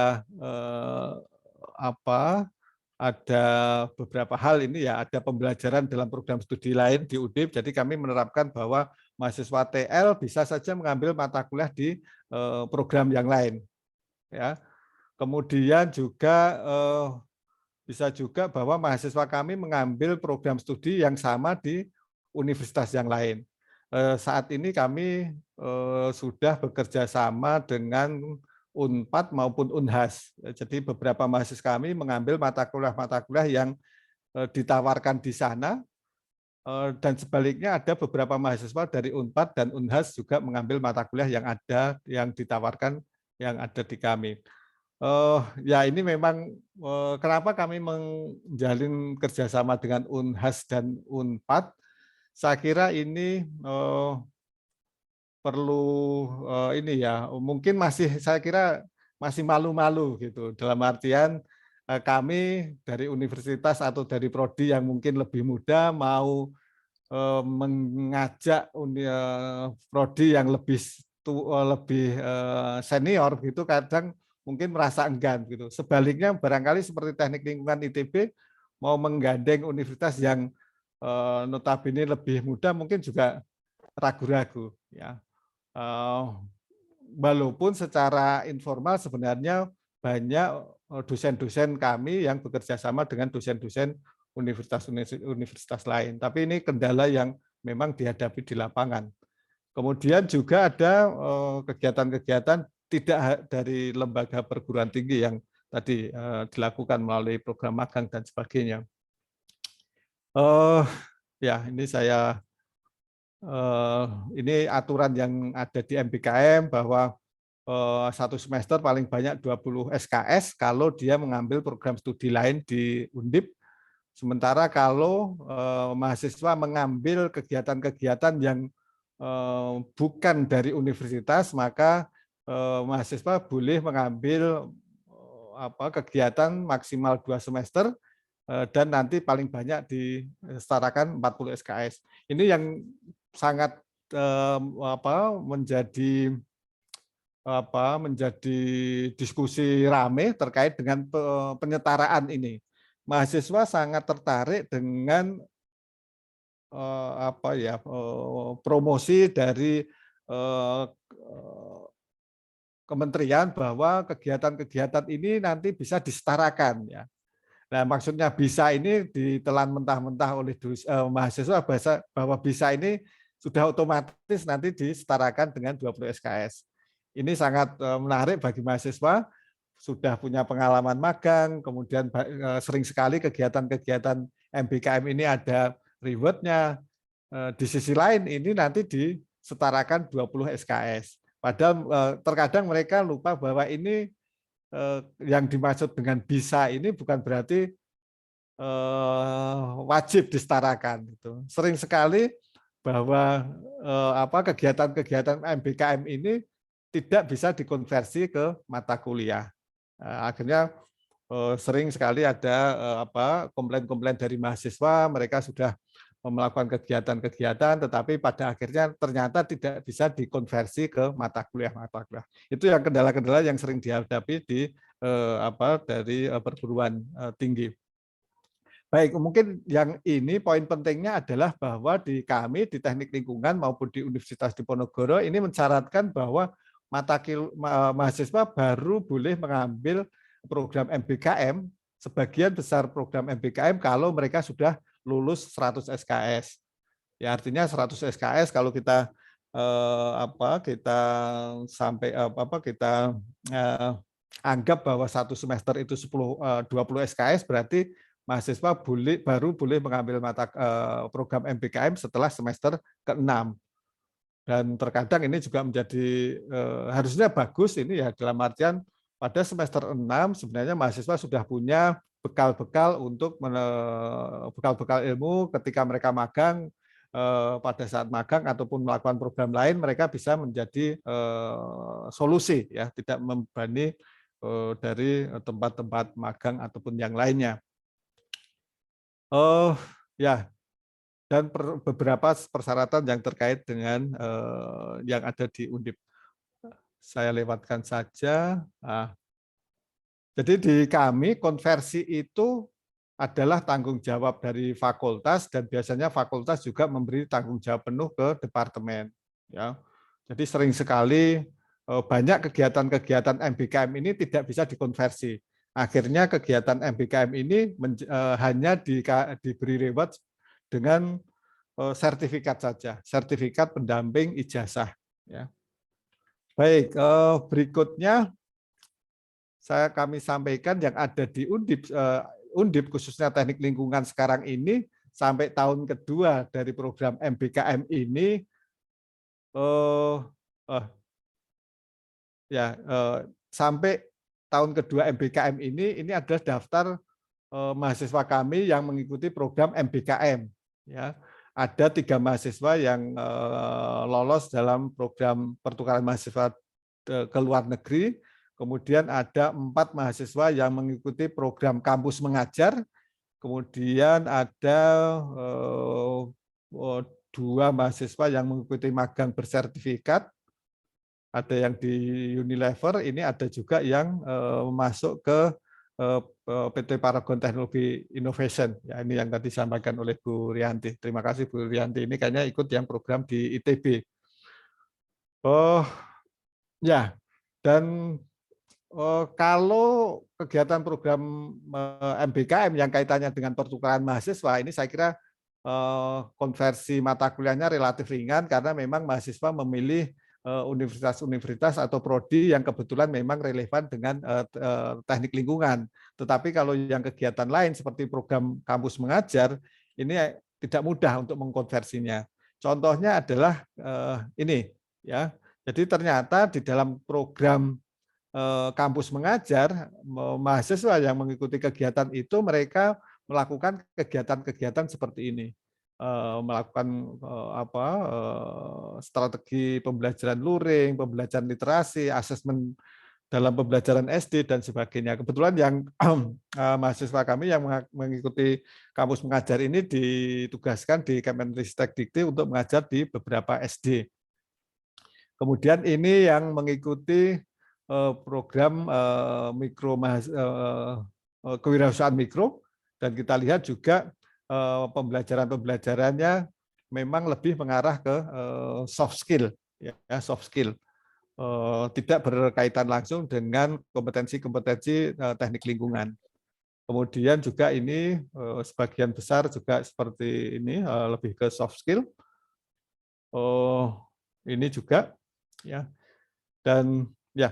[SPEAKER 8] beberapa hal ini ya, ada pembelajaran dalam program studi lain di UDIP. Jadi kami menerapkan bahwa mahasiswa TL bisa saja mengambil mata kuliah di program yang lain. Ya. Kemudian juga bisa juga bahwa mahasiswa kami mengambil program studi yang sama di universitas yang lain. Saat ini kami sudah bekerja sama dengan UNPAD maupun UNHAS. Jadi beberapa mahasiswa kami mengambil mata kuliah yang ditawarkan di sana, dan sebaliknya ada beberapa mahasiswa dari UNPAD dan UNHAS juga mengambil mata kuliah yang ditawarkan yang ada di kami. Ya ini memang kenapa kami menjalin kerjasama dengan UNHAS dan UNPAD. Saya kira ini perlu ini ya, mungkin saya kira masih malu-malu gitu, dalam artian kami dari universitas atau dari prodi yang mungkin lebih muda mau mengajak prodi yang lebih senior gitu, kadang mungkin merasa enggan gitu. Sebaliknya barangkali seperti teknik lingkungan ITB mau menggandeng universitas yang notabene lebih muda mungkin juga ragu-ragu ya. Walaupun secara informal sebenarnya banyak dosen-dosen kami yang bekerja sama dengan dosen-dosen universitas lain. Tapi ini kendala yang memang dihadapi di lapangan. Kemudian juga ada kegiatan-kegiatan tidak dari lembaga perguruan tinggi yang tadi dilakukan melalui program magang dan sebagainya. Ya, ini saya ini aturan yang ada di MBKM bahwa satu semester paling banyak 20 SKS kalau dia mengambil program studi lain di Undip. Sementara kalau mahasiswa mengambil kegiatan-kegiatan yang bukan dari universitas, maka mahasiswa boleh mengambil kegiatan maksimal 2 semester dan nanti paling banyak disetarakan 40 SKS. Ini yang sangat menjadi diskusi rame terkait dengan penyetaraan ini. Mahasiswa sangat tertarik dengan promosi dari kementerian bahwa kegiatan-kegiatan ini nanti bisa disetarakan ya. Nah, maksudnya bisa ini ditelan mentah-mentah oleh mahasiswa bahwa bisa ini sudah otomatis nanti disetarakan dengan 20 SKS. Ini sangat menarik bagi mahasiswa, sudah punya pengalaman magang, kemudian sering sekali kegiatan-kegiatan MBKM ini ada reward-nya. Di sisi lain ini nanti disetarakan 20 SKS. Padahal terkadang mereka lupa bahwa ini yang dimaksud dengan bisa ini bukan berarti wajib disetarakan. Sering sekali bahwa kegiatan-kegiatan MBKM ini tidak bisa dikonversi ke mata kuliah. Akhirnya sering sekali ada komplain-komplain dari mahasiswa, mereka sudah melakukan kegiatan-kegiatan, tetapi pada akhirnya ternyata tidak bisa dikonversi ke mata kuliah. Itu yang kendala-kendala yang sering dihadapi dari perguruan tinggi. Baik, mungkin yang ini poin pentingnya adalah bahwa di kami di teknik lingkungan maupun di Universitas Diponegoro ini mensyaratkan bahwa mahasiswa baru boleh mengambil program MBKM, sebagian besar program MBKM kalau mereka sudah lulus 100 SKS. Ya, artinya 100 SKS kalau kita kita anggap bahwa satu semester itu 20 SKS, berarti mahasiswa baru boleh mengambil program MBKM setelah semester ke-6. Dan terkadang ini juga menjadi harusnya bagus ini ya, dalam artian pada semester 6 sebenarnya mahasiswa sudah punya bekal-bekal untuk bekal-bekal ilmu ketika mereka magang, pada saat magang ataupun melakukan program lain mereka bisa menjadi solusi ya, tidak membebani dari tempat-tempat magang ataupun yang lainnya. Ya, dan beberapa persyaratan yang terkait dengan yang ada di Undip. Saya lewatkan saja. Jadi di kami konversi itu adalah tanggung jawab dari fakultas, dan biasanya fakultas juga memberi tanggung jawab penuh ke departemen. Ya, jadi sering sekali banyak kegiatan-kegiatan MBKM ini tidak bisa dikonversi. Akhirnya kegiatan MBKM ini hanya diberi reward dengan sertifikat saja, sertifikat pendamping ijazah. Ya. Baik, berikutnya kami sampaikan yang ada di Undip khususnya teknik lingkungan sekarang ini sampai tahun kedua dari program MBKM ini, sampai tahun kedua MBKM ini adalah daftar mahasiswa kami yang mengikuti program MBKM. Ya, ada 3 mahasiswa yang lolos dalam program pertukaran mahasiswa ke luar negeri. Kemudian ada 4 mahasiswa yang mengikuti program kampus mengajar. Kemudian ada 2 mahasiswa yang mengikuti magang bersertifikat. Ada yang di Unilever, ini ada juga yang masuk ke PT Paragon Teknologi Innovation. Ya, ini yang tadi disampaikan oleh Bu Rianti. Terima kasih Bu Rianti. Ini kayaknya ikut yang program di ITB. Ya, dan kalau kegiatan program MBKM yang kaitannya dengan pertukaran mahasiswa, ini saya kira konversi mata kuliahnya relatif ringan karena memang mahasiswa memilih universitas-universitas atau prodi yang kebetulan memang relevan dengan teknik lingkungan. Tetapi kalau yang kegiatan lain seperti program kampus mengajar, ini tidak mudah untuk mengkonversinya. Contohnya adalah ini, ya. Jadi ternyata di dalam program kampus mengajar, mahasiswa yang mengikuti kegiatan itu mereka melakukan kegiatan-kegiatan seperti ini. Melakukan strategi pembelajaran luring, pembelajaran literasi, asesmen dalam pembelajaran SD dan sebagainya. Kebetulan yang mahasiswa kami yang mengikuti kampus mengajar ini ditugaskan di Kemenristek-Dikti untuk mengajar di beberapa SD. Kemudian ini yang mengikuti program kewirausahaan mikro, dan kita lihat juga pembelajarannya memang lebih mengarah ke soft skill, ya, soft skill, tidak berkaitan langsung dengan kompetensi-kompetensi teknik lingkungan. Kemudian juga ini sebagian besar juga seperti ini lebih ke soft skill. Ini juga, ya, dan ya.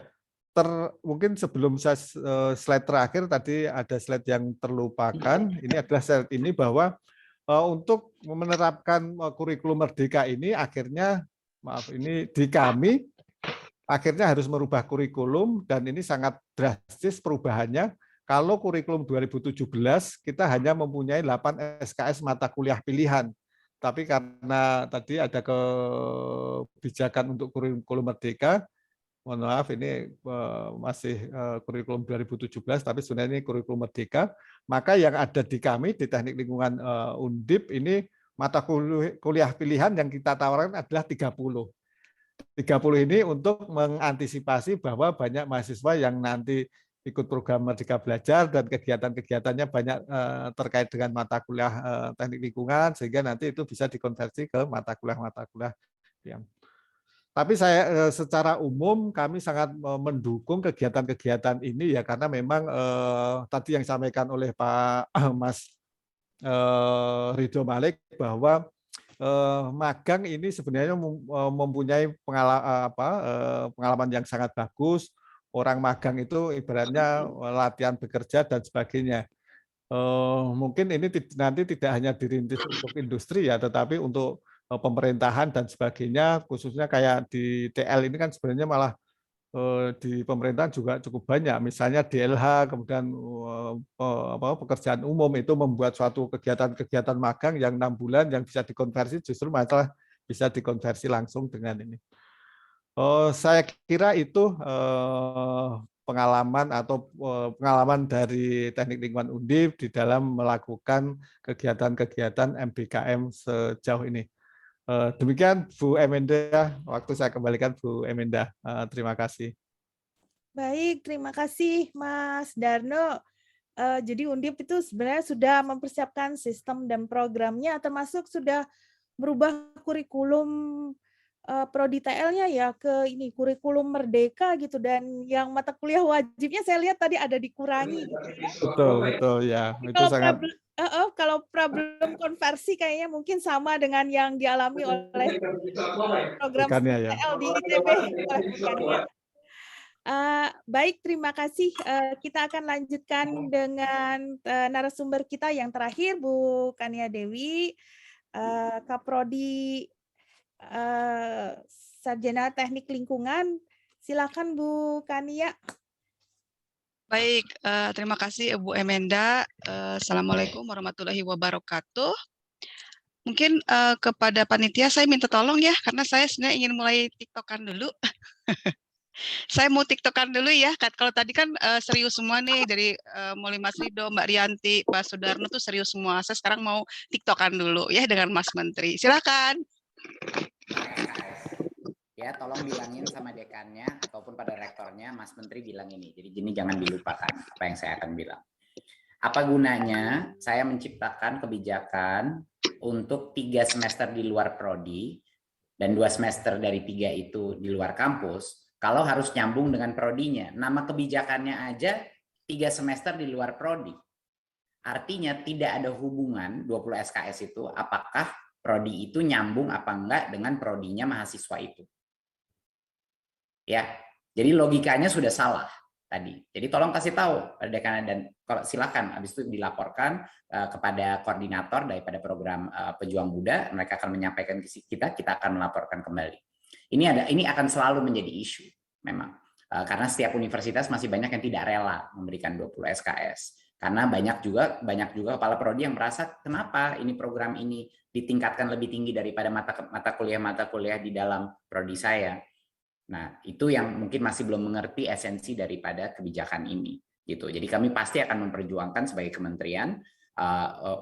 [SPEAKER 8] Mungkin sebelum saya slide terakhir tadi ada slide yang terlupakan. Ini adalah slide ini bahwa untuk menerapkan kurikulum merdeka ini akhirnya, ini di kami akhirnya harus merubah kurikulum, dan ini sangat drastis perubahannya. Kalau kurikulum 2017 kita hanya mempunyai 8 SKS mata kuliah pilihan. Tapi karena tadi ada kebijakan untuk kurikulum merdeka, mohon maaf ini masih kurikulum 2017, tapi sebenarnya ini kurikulum merdeka, maka yang ada di kami di teknik lingkungan Undip ini mata kuliah pilihan yang kita tawarkan adalah 30. 30 ini untuk mengantisipasi bahwa banyak mahasiswa yang nanti ikut program Merdeka Belajar dan kegiatan-kegiatannya banyak terkait dengan mata kuliah teknik lingkungan, sehingga nanti itu bisa dikonversi ke mata kuliah yang. Tapi saya secara umum kami sangat mendukung kegiatan-kegiatan ini ya, karena memang tadi yang disampaikan oleh Pak Mas Ridho Malik bahwa magang ini sebenarnya mempunyai pengalaman yang sangat bagus. Orang magang itu ibaratnya latihan bekerja dan sebagainya. Mungkin ini nanti tidak hanya dirintis untuk industri ya, tetapi untuk pemerintahan dan sebagainya, khususnya kayak di TL ini kan sebenarnya malah di pemerintahan juga cukup banyak. Misalnya DLH, kemudian pekerjaan umum itu membuat suatu kegiatan-kegiatan magang yang 6 bulan yang bisa dikonversi, justru masalah bisa dikonversi langsung dengan ini. Saya kira itu pengalaman dari Teknik Lingkungan Undip di dalam melakukan kegiatan-kegiatan MBKM sejauh ini. Demikian Bu Emenda, waktu saya kembalikan Bu Emenda. Terima kasih.
[SPEAKER 3] Baik, terima kasih Mas Darno. Jadi Undip itu sebenarnya sudah mempersiapkan sistem dan programnya, termasuk sudah merubah kurikulum Prodi TL-nya ya ke ini kurikulum merdeka gitu, dan yang mata kuliah wajibnya saya lihat tadi ada dikurangi gitu ya.
[SPEAKER 8] Betul ya. Itu sangat.
[SPEAKER 3] Kalau problem konversi kayaknya mungkin sama dengan yang dialami oleh program TL di ITB. Baik, terima kasih. Kita akan lanjutkan dengan narasumber kita yang terakhir, Bu Kania Dewi, Kaprodi Sarjana Teknik Lingkungan. Silakan Bu Kania.
[SPEAKER 7] Baik, terima kasih Bu Emenda. Assalamualaikum warahmatullahi wabarakatuh. Mungkin kepada panitia saya minta tolong ya, karena saya sebenarnya ingin mulai TikTokan dulu. Saya mau TikTokan dulu ya. Kalau tadi kan serius semua nih, dari mulai Mas Rido, Mbak Rianti, Pak Sudarno tuh serius semua. Saya sekarang mau TikTokan dulu ya dengan Mas Menteri. Silakan.
[SPEAKER 9] Ya, tolong bilangin sama dekannya ataupun pada rektornya, Mas Menteri bilang ini. Jadi gini, jangan dilupakan apa yang saya akan bilang. Apa gunanya saya menciptakan kebijakan untuk 3 semester di luar prodi dan 2 semester dari 3 itu di luar kampus, kalau harus nyambung dengan prodinya. Nama kebijakannya aja 3 semester di luar prodi. Artinya tidak ada hubungan 20 SKS itu apakah prodi itu nyambung apa enggak dengan prodinya mahasiswa itu. Ya, jadi logikanya sudah salah tadi. Jadi tolong kasih tahu pada dekan dan silakan habis itu dilaporkan kepada koordinator daripada program Pejuang Muda, mereka akan menyampaikan ke kita akan melaporkan kembali. Ini akan selalu menjadi isu memang. Karena setiap universitas masih banyak yang tidak rela memberikan 20 SKS. Karena banyak juga kepala prodi yang merasa kenapa ini program ini ditingkatkan lebih tinggi daripada mata kuliah di dalam prodi saya. Nah, itu yang mungkin masih belum mengerti esensi daripada kebijakan ini gitu. Jadi kami pasti akan memperjuangkan sebagai kementerian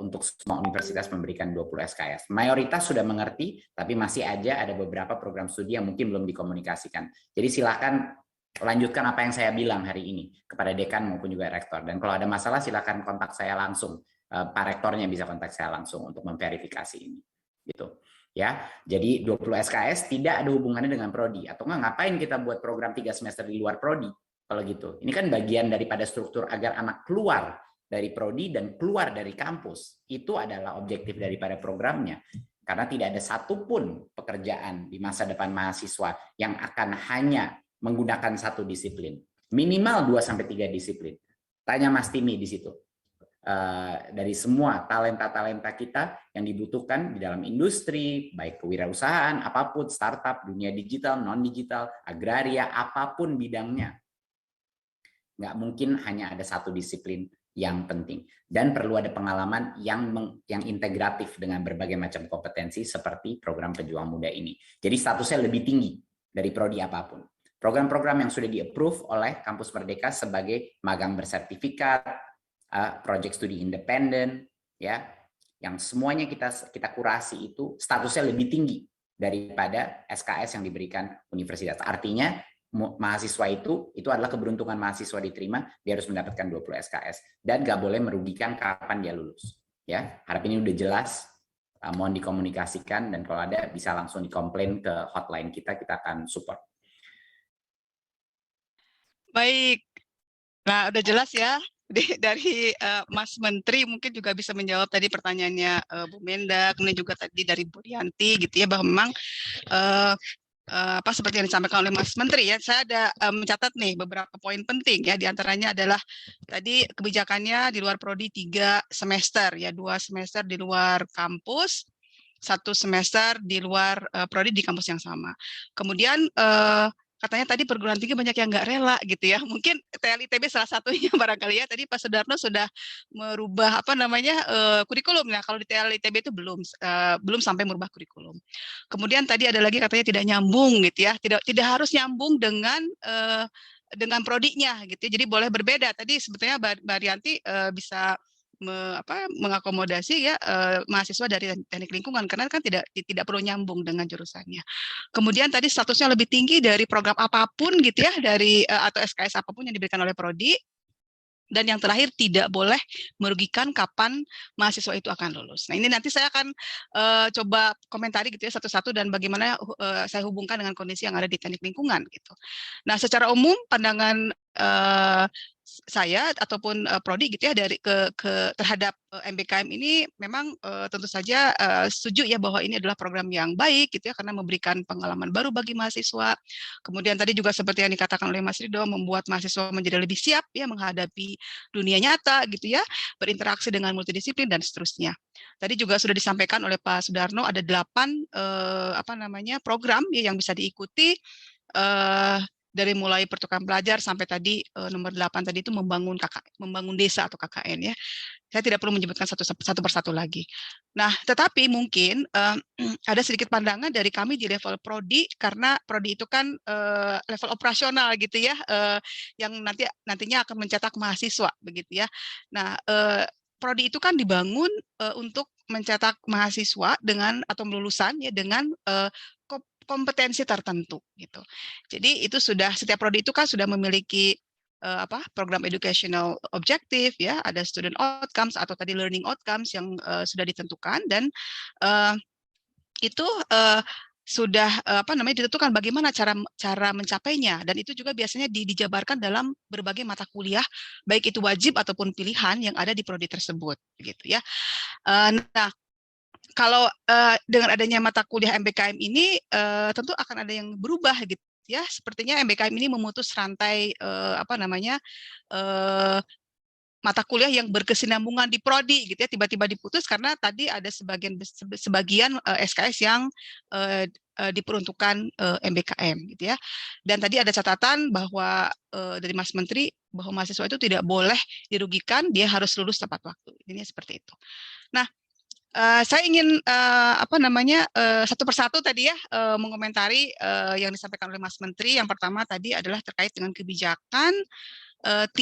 [SPEAKER 9] untuk semua universitas memberikan 20 SKS. Mayoritas sudah mengerti, tapi masih aja ada beberapa program studi yang mungkin belum dikomunikasikan. Jadi silakan lanjutkan apa yang saya bilang hari ini kepada dekan maupun juga rektor. Dan kalau ada masalah silakan kontak saya langsung. Pak rektornya bisa kontak saya langsung untuk memverifikasi ini. Gitu. Ya, jadi 20 SKS tidak ada hubungannya dengan prodi, atau ngapain kita buat program 3 semester di luar prodi kalau gitu. Ini kan bagian daripada struktur agar anak keluar dari prodi dan keluar dari kampus. Itu adalah objektif daripada programnya. Karena tidak ada satupun pekerjaan di masa depan mahasiswa yang akan hanya menggunakan satu disiplin. Minimal 2-3 disiplin. Tanya Mas Timi di situ. Dari semua talenta-talenta kita yang dibutuhkan di dalam industri, baik kewirausahaan, apapun, startup, dunia digital, non-digital, agraria, apapun bidangnya. Nggak mungkin hanya ada satu disiplin yang penting. Dan perlu ada pengalaman yang integratif dengan berbagai macam kompetensi seperti program Pejuang Muda ini. Jadi statusnya lebih tinggi dari prodi apapun. Program-program yang sudah di-approve oleh Kampus Merdeka sebagai magang bersertifikat, project studi independen, ya, yang semuanya kita kurasi itu statusnya lebih tinggi daripada SKS yang diberikan universitas. Artinya mahasiswa itu adalah keberuntungan mahasiswa diterima, dia harus mendapatkan 20 SKS dan nggak boleh merugikan kapan dia lulus. Ya, harap ini udah jelas. Mohon dikomunikasikan dan kalau ada bisa langsung dikomplain ke hotline kita akan support.
[SPEAKER 7] Baik. Nah, udah jelas ya. dari Mas Menteri mungkin juga bisa menjawab tadi pertanyaannya Bu Menda, kemudian juga tadi dari Bu Rianti gitu ya, bahwa memang seperti yang disampaikan oleh Mas Menteri ya, saya ada mencatat nih beberapa poin penting ya, diantaranya adalah tadi kebijakannya di luar prodi 3 semester ya, 2 semester di luar kampus, 1 semester di luar prodi di kampus yang sama. Kemudian katanya tadi perguruan tinggi banyak yang nggak rela gitu ya. Mungkin TLITB salah satunya barangkali ya. Tadi Pak Sudarno sudah merubah kurikulum. Nah, kalau di TLITB itu belum sampai merubah kurikulum. Kemudian tadi ada lagi katanya tidak nyambung gitu ya. Tidak harus nyambung dengan prodinya gitu ya. Jadi boleh berbeda. Tadi sebetulnya Mbak Rianti bisa mengakomodasi ya mahasiswa dari teknik lingkungan karena kan tidak perlu nyambung dengan jurusannya. Kemudian tadi statusnya lebih tinggi dari program apapun gitu ya, dari atau SKS apapun yang diberikan oleh prodi. Dan yang terakhir tidak boleh merugikan kapan mahasiswa itu akan lulus. Nah, ini nanti saya akan coba komentari gitu ya satu-satu dan bagaimana saya hubungkan dengan kondisi yang ada di teknik lingkungan gitu. Nah, secara umum pandangan saya ataupun prodi gitu ya terhadap MBKM ini memang tentu saja setuju ya bahwa ini adalah program yang baik gitu ya karena memberikan pengalaman baru bagi mahasiswa. Kemudian tadi juga seperti yang dikatakan oleh Mas Ridho, membuat mahasiswa menjadi lebih siap ya menghadapi dunia nyata gitu ya, berinteraksi dengan multidisiplin dan seterusnya. Tadi juga sudah disampaikan oleh Pak Sudarno ada 8 program ya yang bisa diikuti dari mulai pertukaran pelajar sampai tadi nomor 8 tadi itu membangun desa atau KKN ya. Saya tidak perlu menyebutkan satu persatu lagi. Nah, tetapi mungkin ada sedikit pandangan dari kami di level prodi karena prodi itu kan level operasional gitu ya, yang nantinya akan mencetak mahasiswa begitu ya. Nah, prodi itu kan dibangun untuk mencetak mahasiswa dengan atau lulusan ya dengan kompetensi tertentu gitu. Jadi itu setiap prodi itu kan sudah memiliki program educational objective ya, ada student outcomes atau tadi learning outcomes yang sudah ditentukan dan itu sudah ditentukan bagaimana cara mencapainya dan itu juga biasanya dijabarkan dalam berbagai mata kuliah baik itu wajib ataupun pilihan yang ada di prodi tersebut gitu ya. Nah, kalau dengan adanya mata kuliah MBKM ini tentu akan ada yang berubah gitu ya. Sepertinya MBKM ini memutus rantai mata kuliah yang berkesinambungan di prodi gitu ya, tiba-tiba diputus karena tadi ada sebagian SKS yang diperuntukkan MBKM gitu ya. Dan tadi ada catatan bahwa dari Mas Menteri bahwa mahasiswa itu tidak boleh dirugikan, dia harus lulus tepat waktu. Ini seperti itu. Nah, saya ingin satu persatu tadi ya mengomentari yang disampaikan oleh Mas Menteri. Yang pertama tadi adalah terkait dengan kebijakan 3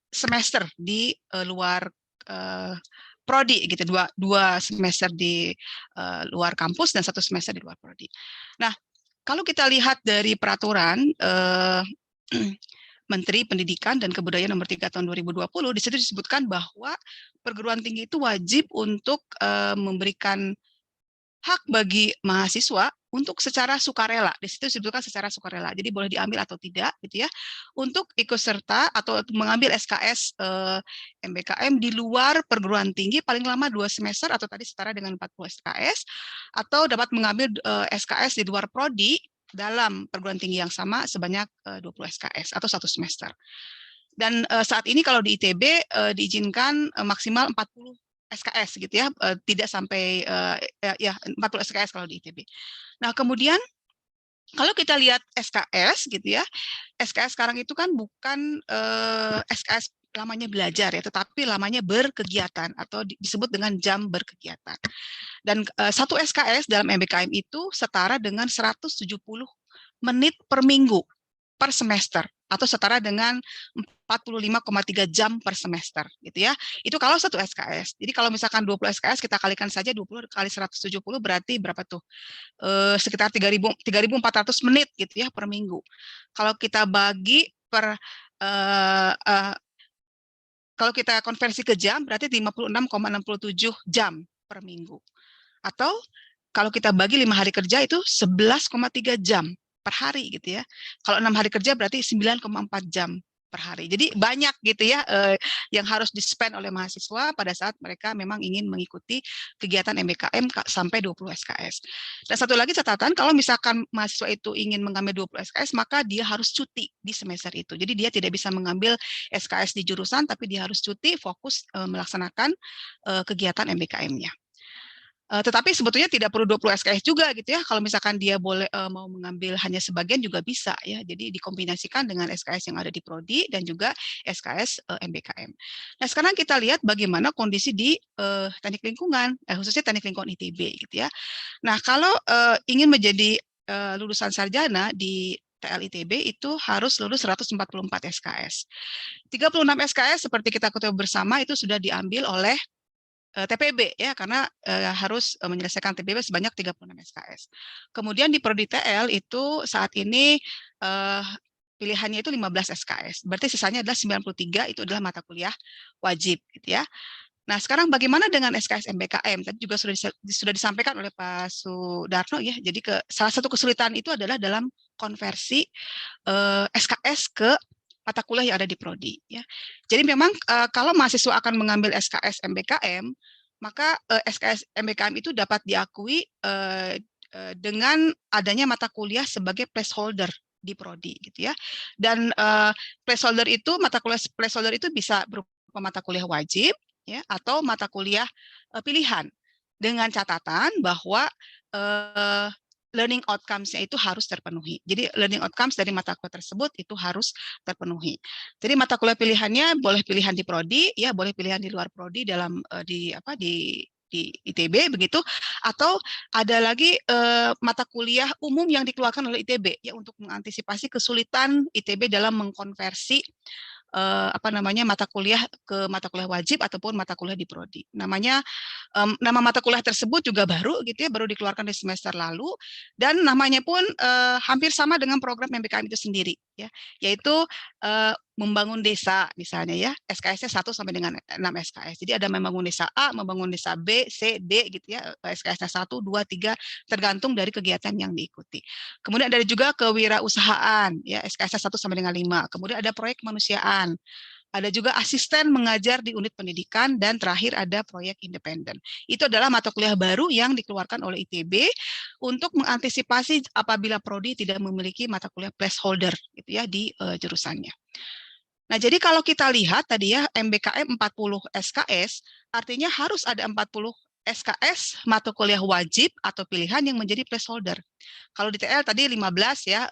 [SPEAKER 7] semester di luar prodi gitu, dua semester di luar kampus dan 1 semester di luar prodi. Nah, kalau kita lihat dari peraturan Menteri Pendidikan dan Kebudayaan Nomor 3 Tahun 2020, di situ disebutkan bahwa perguruan tinggi itu wajib untuk memberikan hak bagi mahasiswa untuk secara sukarela. Di situ disebutkan secara sukarela. Jadi boleh diambil atau tidak gitu ya. Untuk ikut serta atau mengambil SKS MBKM di luar perguruan tinggi paling lama 2 semester atau tadi setara dengan 40 SKS atau dapat mengambil SKS di luar prodi dalam perguruan tinggi yang sama sebanyak 20 SKS atau 1 semester. Dan saat ini kalau di ITB diizinkan maksimal 40 SKS gitu ya, tidak sampai 40 SKS kalau di ITB. Nah, kemudian kalau kita lihat SKS gitu ya, SKS sekarang itu kan bukan SKS lamanya belajar ya, tetapi lamanya berkegiatan atau disebut dengan jam berkegiatan. Dan 1 SKS dalam MBKM itu setara dengan 170 menit per minggu per semester atau setara dengan 45,3 jam per semester gitu ya. Itu kalau 1 SKS. Jadi kalau misalkan 20 SKS kita kalikan saja 20 kali 170 berarti berapa tuh? Sekitar 3.400 menit gitu ya per minggu. Kalau kita bagi kalau kita konversi ke jam berarti 56,67 jam per minggu. Atau kalau kita bagi 5 hari kerja itu 11,3 jam per hari gitu ya. Kalau 6 hari kerja berarti 9,4 jam per hari. Jadi banyak gitu ya yang harus di-spend oleh mahasiswa pada saat mereka memang ingin mengikuti kegiatan MBKM sampai 20 SKS. Dan satu lagi catatan, kalau misalkan mahasiswa itu ingin mengambil 20 SKS, maka dia harus cuti di semester itu. Jadi dia tidak bisa mengambil SKS di jurusan, tapi dia harus cuti fokus melaksanakan kegiatan MBKM-nya. Tetapi sebetulnya tidak perlu 20 SKS juga gitu ya. Kalau misalkan dia mau mengambil hanya sebagian juga bisa ya. Jadi dikombinasikan dengan SKS yang ada di prodi dan juga SKS MBKM. Nah, sekarang kita lihat bagaimana kondisi di teknik lingkungan, khususnya teknik lingkungan ITB gitu ya. Nah, kalau ingin menjadi lulusan sarjana di TL ITB itu harus lulus 144 SKS. 36 SKS seperti kita ketahui bersama itu sudah diambil oleh TPB ya, karena harus menyelesaikan TPB sebanyak 36 SKS. Kemudian di prodi TL itu saat ini pilihannya itu 15 SKS. Berarti sisanya adalah 93, itu adalah mata kuliah wajib gitu ya. Nah, sekarang bagaimana dengan SKS MBKM? Tadi juga sudah disampaikan oleh Pak Sudarno ya. Jadi salah satu kesulitan itu adalah dalam konversi SKS ke mata kuliah yang ada di prodi ya. Jadi memang kalau mahasiswa akan mengambil SKS MBKM, maka SKS MBKM itu dapat diakui dengan adanya mata kuliah sebagai placeholder di prodi gitu ya. Dan placeholder itu bisa berupa mata kuliah wajib ya atau mata kuliah pilihan, dengan catatan bahwa learning outcomes-nya itu harus terpenuhi. Jadi learning outcomes dari mata kuliah tersebut itu harus terpenuhi. Jadi mata kuliah pilihannya boleh pilihan di prodi, ya boleh pilihan di luar prodi dalam di ITB begitu, atau ada lagi mata kuliah umum yang dikeluarkan oleh ITB ya untuk mengantisipasi kesulitan ITB dalam mengkonversi mata kuliah ke mata kuliah wajib ataupun mata kuliah di prodi. Nama mata kuliah tersebut juga baru gitu ya, baru dikeluarkan di semester lalu, dan namanya pun hampir sama dengan program MBKM itu sendiri ya, yaitu membangun desa misalnya ya, SKS-nya 1 sampai dengan 6 SKS. Jadi ada membangun desa A, membangun desa B, C, D gitu ya, SKS-nya 1, 2, 3 tergantung dari kegiatan yang diikuti. Kemudian ada juga kewirausahaan ya, SKS-nya 1 sampai dengan 5. Kemudian ada proyek kemanusiaan. Ada juga asisten mengajar di unit pendidikan, dan terakhir ada proyek independen. Itu adalah mata kuliah baru yang dikeluarkan oleh ITB untuk mengantisipasi apabila prodi tidak memiliki mata kuliah placeholder gitu ya di jurusannya. Nah, jadi kalau kita lihat tadi ya, MBKM 40 SKS, artinya harus ada 40 SKS mata kuliah wajib atau pilihan yang menjadi placeholder. Kalau di TL tadi 15 ya,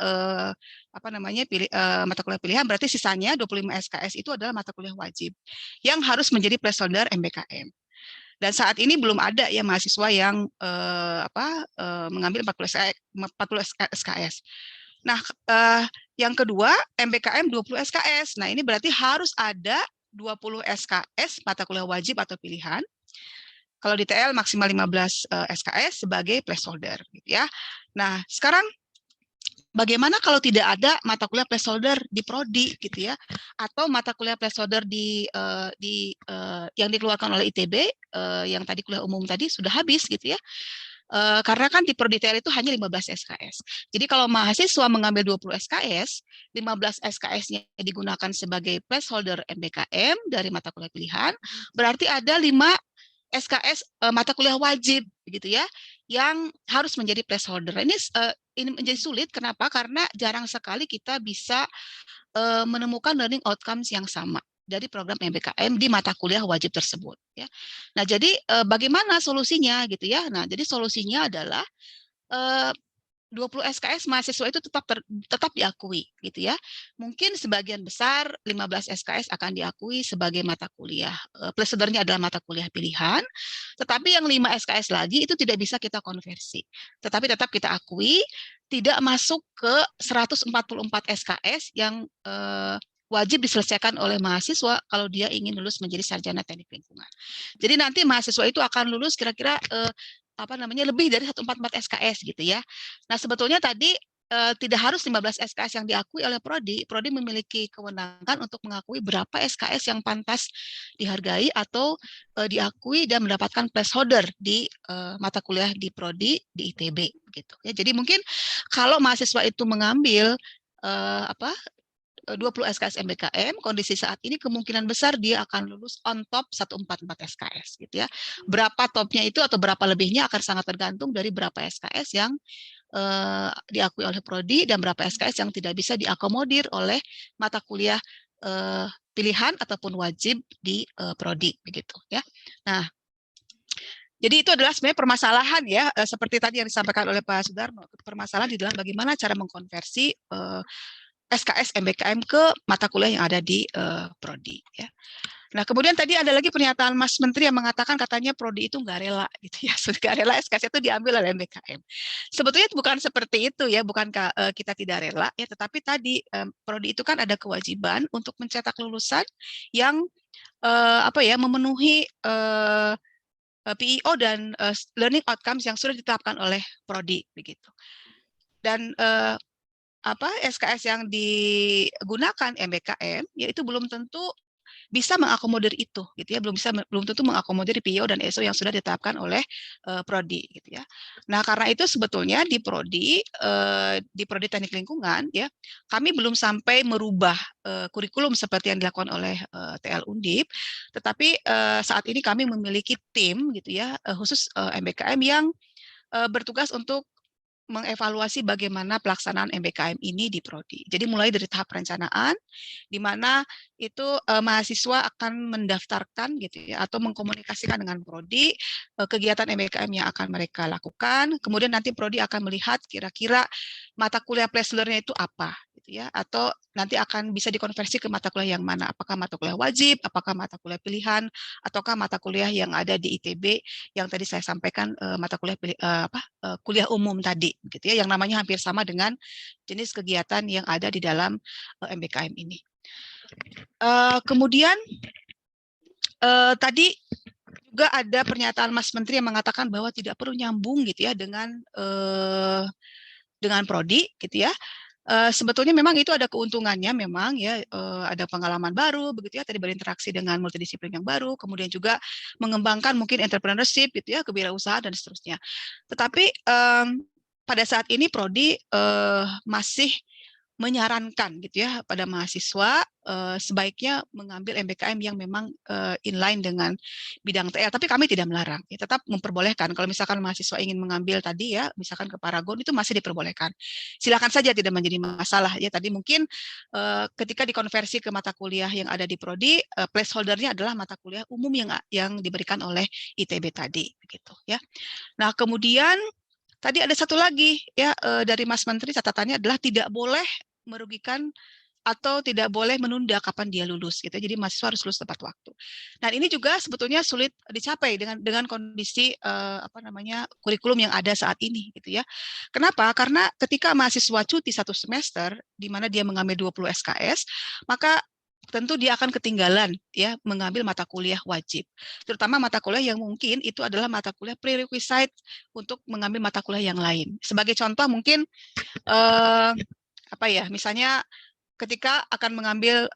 [SPEAKER 7] mata kuliah pilihan, berarti sisanya 25 SKS itu adalah mata kuliah wajib yang harus menjadi placeholder MBKM. Dan saat ini belum ada ya mahasiswa yang mengambil 40 SKS. Nah, yang kedua, MBKM 20 SKS. Nah, ini berarti harus ada 20 SKS mata kuliah wajib atau pilihan. Kalau di TL maksimal 15 SKS sebagai placeholder gitu ya. Nah, sekarang bagaimana kalau tidak ada mata kuliah placeholder di prodi gitu ya, atau mata kuliah placeholder yang dikeluarkan oleh ITB yang tadi kuliah umum tadi sudah habis gitu ya. Karena kan di prodi TL itu hanya 15 SKS. Jadi kalau mahasiswa mengambil 20 SKS, 15 SKS-nya digunakan sebagai placeholder MBKM dari mata kuliah pilihan, berarti ada 5 SKS mata kuliah wajib gitu ya, yang harus menjadi placeholder. Ini menjadi sulit, kenapa? Karena jarang sekali kita bisa menemukan learning outcomes yang sama dari program MBKM di mata kuliah wajib tersebut ya. Nah, jadi bagaimana solusinya gitu ya. Nah, jadi solusinya adalah 20 SKS mahasiswa itu tetap diakui gitu ya. Mungkin sebagian besar 15 SKS akan diakui sebagai mata kuliah. Placeholder-nya adalah mata kuliah pilihan, tetapi yang 5 SKS lagi itu tidak bisa kita konversi. Tetapi tetap kita akui tidak masuk ke 144 SKS yang wajib diselesaikan oleh mahasiswa kalau dia ingin lulus menjadi sarjana teknik lingkungan. Jadi nanti mahasiswa itu akan lulus kira-kira lebih dari 144 SKS gitu ya. Nah, sebetulnya tadi tidak harus 15 SKS yang diakui oleh prodi. Prodi memiliki kewenangan untuk mengakui berapa SKS yang pantas dihargai atau diakui dan mendapatkan placeholder di mata kuliah di prodi di ITB gitu ya. Jadi mungkin kalau mahasiswa itu mengambil 20 SKS MBKM, kondisi saat ini kemungkinan besar dia akan lulus on top 144 SKS gitu ya. Berapa topnya itu atau berapa lebihnya akan sangat tergantung dari berapa SKS yang diakui oleh prodi dan berapa SKS yang tidak bisa diakomodir oleh mata kuliah pilihan ataupun wajib di prodi begitu ya. Nah, jadi itu adalah sebenarnya permasalahan ya, seperti tadi yang disampaikan oleh Pak Sudarno. Permasalahan di dalam bagaimana cara mengkonversi SKS MBKM ke mata kuliah yang ada di prodi ya. Nah, kemudian tadi ada lagi pernyataan Mas Menteri yang mengatakan katanya prodi itu nggak rela gitu ya, nggak rela SKS itu diambil oleh MBKM. Sebetulnya bukan seperti itu ya, bukan kita tidak rela ya, tetapi tadi prodi itu kan ada kewajiban untuk mencetak lulusan yang memenuhi PEO dan learning outcomes yang sudah ditetapkan oleh prodi begitu. Dan SKS yang digunakan MBKM yaitu belum tentu bisa mengakomodir itu gitu ya, belum tentu mengakomodir PEO dan ESO yang sudah ditetapkan oleh prodi gitu ya. Nah, karena itu sebetulnya di prodi Teknik Lingkungan ya, kami belum sampai merubah kurikulum seperti yang dilakukan oleh TL Undip, tetapi saat ini kami memiliki tim gitu ya, khusus MBKM yang bertugas untuk mengevaluasi bagaimana pelaksanaan MBKM ini di prodi. Jadi mulai dari tahap perencanaan, di mana itu mahasiswa akan mendaftarkan gitu ya, atau mengkomunikasikan dengan prodi kegiatan MBKM yang akan mereka lakukan. Kemudian nanti prodi akan melihat kira-kira mata kuliah placeholder-nya itu apa, gitu ya, atau nanti akan bisa dikonversi ke mata kuliah yang mana, apakah mata kuliah wajib, apakah mata kuliah pilihan, ataukah mata kuliah yang ada di ITB yang tadi saya sampaikan mata kuliah kuliah umum tadi, gitu ya, yang namanya hampir sama dengan jenis kegiatan yang ada di dalam MBKM ini. Kemudian tadi juga ada pernyataan Mas Menteri yang mengatakan bahwa tidak perlu nyambung gitu ya dengan prodi, gitu ya. Sebetulnya memang itu ada keuntungannya memang ya, ada pengalaman baru begitu ya, tadi berinteraksi dengan multidisiplin yang baru, kemudian juga mengembangkan mungkin entrepreneurship gitu ya, kewirausahaan dan seterusnya. Tetapi pada saat ini prodi masih menyarankan gitu ya pada mahasiswa sebaiknya mengambil MBKM yang memang inline dengan bidang TL, tapi kami tidak melarang ya, tetap memperbolehkan kalau misalkan mahasiswa ingin mengambil tadi ya, misalkan ke Paragon itu masih diperbolehkan, silakan saja, tidak menjadi masalah ya. Tadi mungkin ketika dikonversi ke mata kuliah yang ada di prodi, placeholder-nya adalah mata kuliah umum yang diberikan oleh ITB tadi begitu ya. Nah, kemudian tadi ada satu lagi ya dari Mas Menteri, catatannya adalah tidak boleh merugikan atau tidak boleh menunda kapan dia lulus gitu. Jadi mahasiswa harus lulus tepat waktu. Dan ini juga sebetulnya sulit dicapai dengan kondisi kurikulum yang ada saat ini gitu ya. Kenapa? Karena ketika mahasiswa cuti 1 semester di mana dia mengambil 20 SKS, maka tentu dia akan ketinggalan ya mengambil mata kuliah wajib. Terutama mata kuliah yang mungkin itu adalah mata kuliah prerequisite untuk mengambil mata kuliah yang lain. Sebagai contoh mungkin misalnya ketika akan mengambil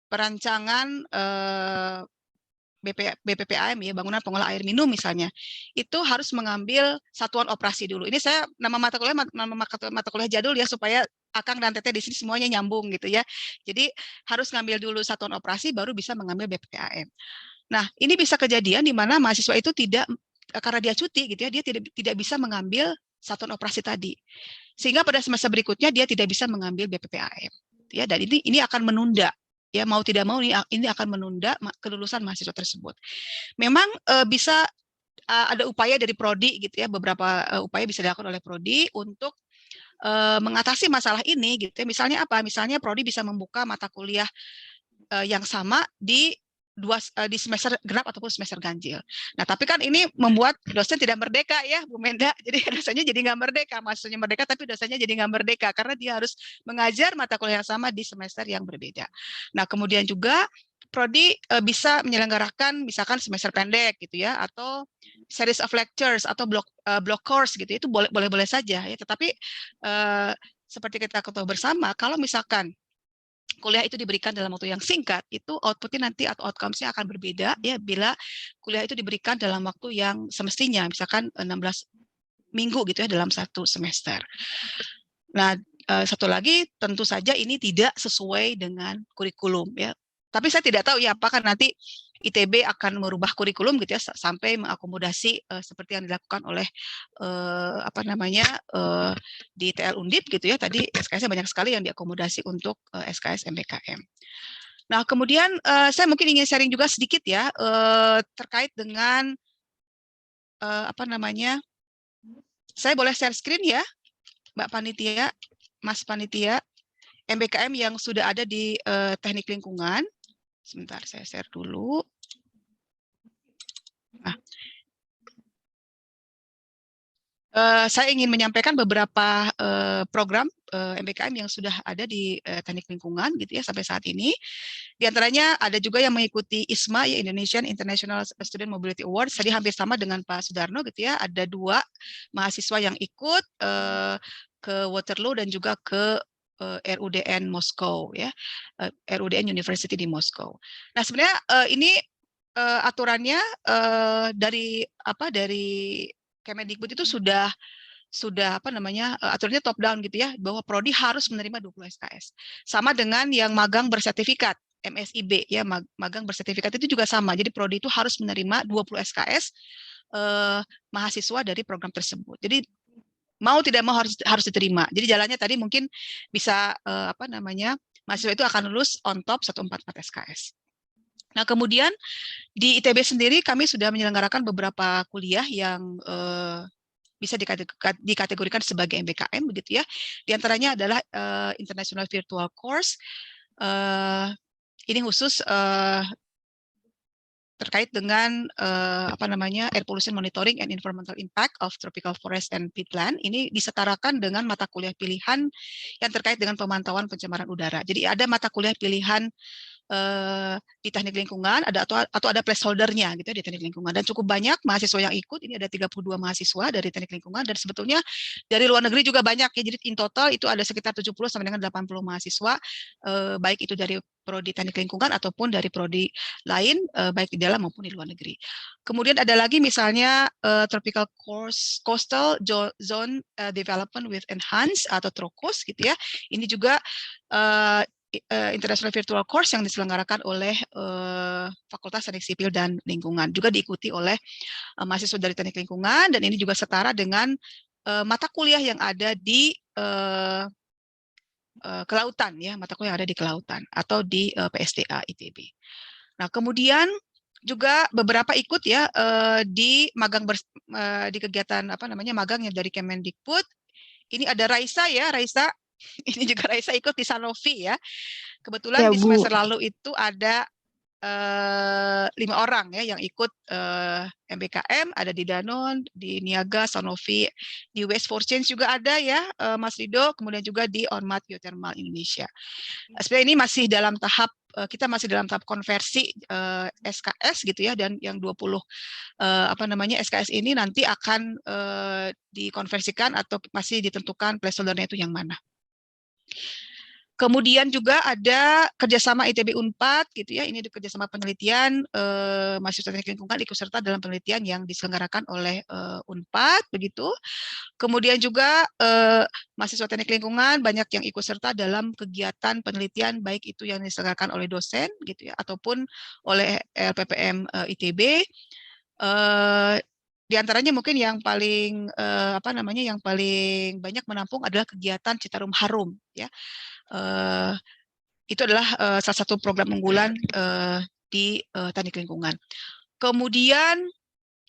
[SPEAKER 7] perancangan BPPAM ya, bangunan pengolah air minum misalnya, itu harus mengambil satuan operasi dulu. Ini saya nama mata kuliah jadul ya, supaya Akang dan Teteh di sini semuanya nyambung gitu ya. Jadi harus ngambil dulu satuan operasi baru bisa mengambil BPPAM. Nah, ini bisa kejadian di mana mahasiswa itu karena dia cuti gitu ya, dia tidak bisa mengambil satuan operasi tadi. Sehingga pada semester berikutnya dia tidak bisa mengambil BPPAM. Ya, dan ini akan menunda. Ya, mau tidak mau ini akan menunda kelulusan mahasiswa tersebut. Memang bisa ada upaya dari prodi gitu ya, beberapa upaya bisa dilakukan oleh prodi untuk mengatasi masalah ini gitu ya. Misalnya apa? Misalnya prodi bisa membuka mata kuliah yang sama di semester genap ataupun semester ganjil. Nah, tapi kan ini membuat dosen tidak merdeka ya, Bu Menda. Jadi dosennya jadi nggak merdeka, mahasiswanya merdeka tapi dosennya jadi nggak merdeka karena dia harus mengajar mata kuliah yang sama di semester yang berbeda. Nah, kemudian juga prodi bisa menyelenggarakan misalkan semester pendek gitu ya, atau series of lectures atau block course gitu. Itu boleh saja ya. Tetapi seperti kita ketahui bersama, kalau misalkan kuliah itu diberikan dalam waktu yang singkat, itu outputnya nanti atau outcomes-nya akan berbeda ya bila kuliah itu diberikan dalam waktu yang semestinya, misalkan 16 minggu gitu ya dalam 1 semester. Nah, satu lagi, tentu saja ini tidak sesuai dengan kurikulum ya. Tapi saya tidak tahu ya apakah nanti ITB akan merubah kurikulum gitu ya sampai mengakomodasi seperti yang dilakukan oleh di TL Undip gitu ya. Tadi SKS-nya banyak sekali yang diakomodasi untuk SKS MBKM. Nah, kemudian saya mungkin ingin sharing juga sedikit ya terkait dengan saya boleh share screen ya, Mbak Panitia, Mas Panitia, MBKM yang sudah ada di teknik lingkungan. Sebentar, saya share dulu. Nah, saya ingin menyampaikan beberapa program MBKM yang sudah ada di teknik lingkungan gitu ya sampai saat ini. Di antaranya ada juga yang mengikuti ISMA, ya, Indonesian International Student Mobility Awards. Tadi hampir sama dengan Pak Sudarno gitu ya. Ada 2 mahasiswa yang ikut ke Waterloo dan juga ke RUDN Moskow ya, RUDN University di Moskow. Nah sebenarnya ini aturannya dari Kemendikbud itu sudah aturannya top down gitu ya, bahwa prodi harus menerima 20 SKS. Sama dengan yang magang bersertifikat MSIB ya, magang bersertifikat itu juga sama. Jadi prodi itu harus menerima 20 SKS mahasiswa dari program tersebut. Jadi mau tidak mau harus diterima. Jadi jalannya tadi mungkin bisa mahasiswa itu akan lulus on top 144 SKS. Nah, kemudian di ITB sendiri kami sudah menyelenggarakan beberapa kuliah yang bisa dikategorikan sebagai MBKM begitu ya. Di antaranya adalah International Virtual Course. Ini khusus terkait dengan Air Pollution Monitoring and Environmental Impact of Tropical Forest and Peatland. Ini disetarakan dengan mata kuliah pilihan yang terkait dengan pemantauan pencemaran udara. Jadi ada mata kuliah pilihan di teknik lingkungan, atau ada placeholder-nya gitu di teknik lingkungan, dan cukup banyak mahasiswa yang ikut. Ini ada 32 mahasiswa dari teknik lingkungan, dan sebetulnya dari luar negeri juga banyak ya. Jadi in total itu ada sekitar 70 sampai dengan 80 mahasiswa, baik itu dari prodi teknik lingkungan ataupun dari prodi lain, baik di dalam maupun di luar negeri. Kemudian ada lagi misalnya Tropical Coastal Zone Development with Enhanced atau TROCOS gitu ya. Ini juga International Virtual Course yang diselenggarakan oleh Fakultas Teknik Sipil dan Lingkungan, juga diikuti oleh mahasiswa dari Teknik Lingkungan, dan ini juga setara dengan mata kuliah yang ada di kelautan ya, mata kuliah yang ada di kelautan atau di PSDA ITB. Nah, kemudian juga beberapa ikut ya di magang di kegiatan magang yang dari Kemendikbud. Ini ada Raisa ya, Raisa. Ini juga Raisa ikut di Sanofi ya. Kebetulan di semester lalu itu ada 5 orang ya yang ikut MBKM, ada di Danone, di Niaga, Sanofi, di Waste for Change juga ada ya, Mas Rido, kemudian juga di Ormat Geothermal Indonesia. Sebenarnya ini masih dalam tahap kita masih dalam tahap konversi SKS gitu ya, dan yang 20 SKS ini nanti akan dikonversikan atau masih ditentukan placeholder-nya itu yang mana. Kemudian juga ada kerjasama ITB Unpad gitu ya, ini kerjasama penelitian, mahasiswa teknik lingkungan ikut serta dalam penelitian yang diselenggarakan oleh Unpad begitu. Kemudian juga mahasiswa teknik lingkungan banyak yang ikut serta dalam kegiatan penelitian, baik itu yang diselenggarakan oleh dosen gitu ya, ataupun oleh LPPM ITB. Di antaranya mungkin yang paling yang paling banyak menampung adalah kegiatan Citarum Harum ya. Itu adalah salah satu program unggulan di teknik lingkungan. Kemudian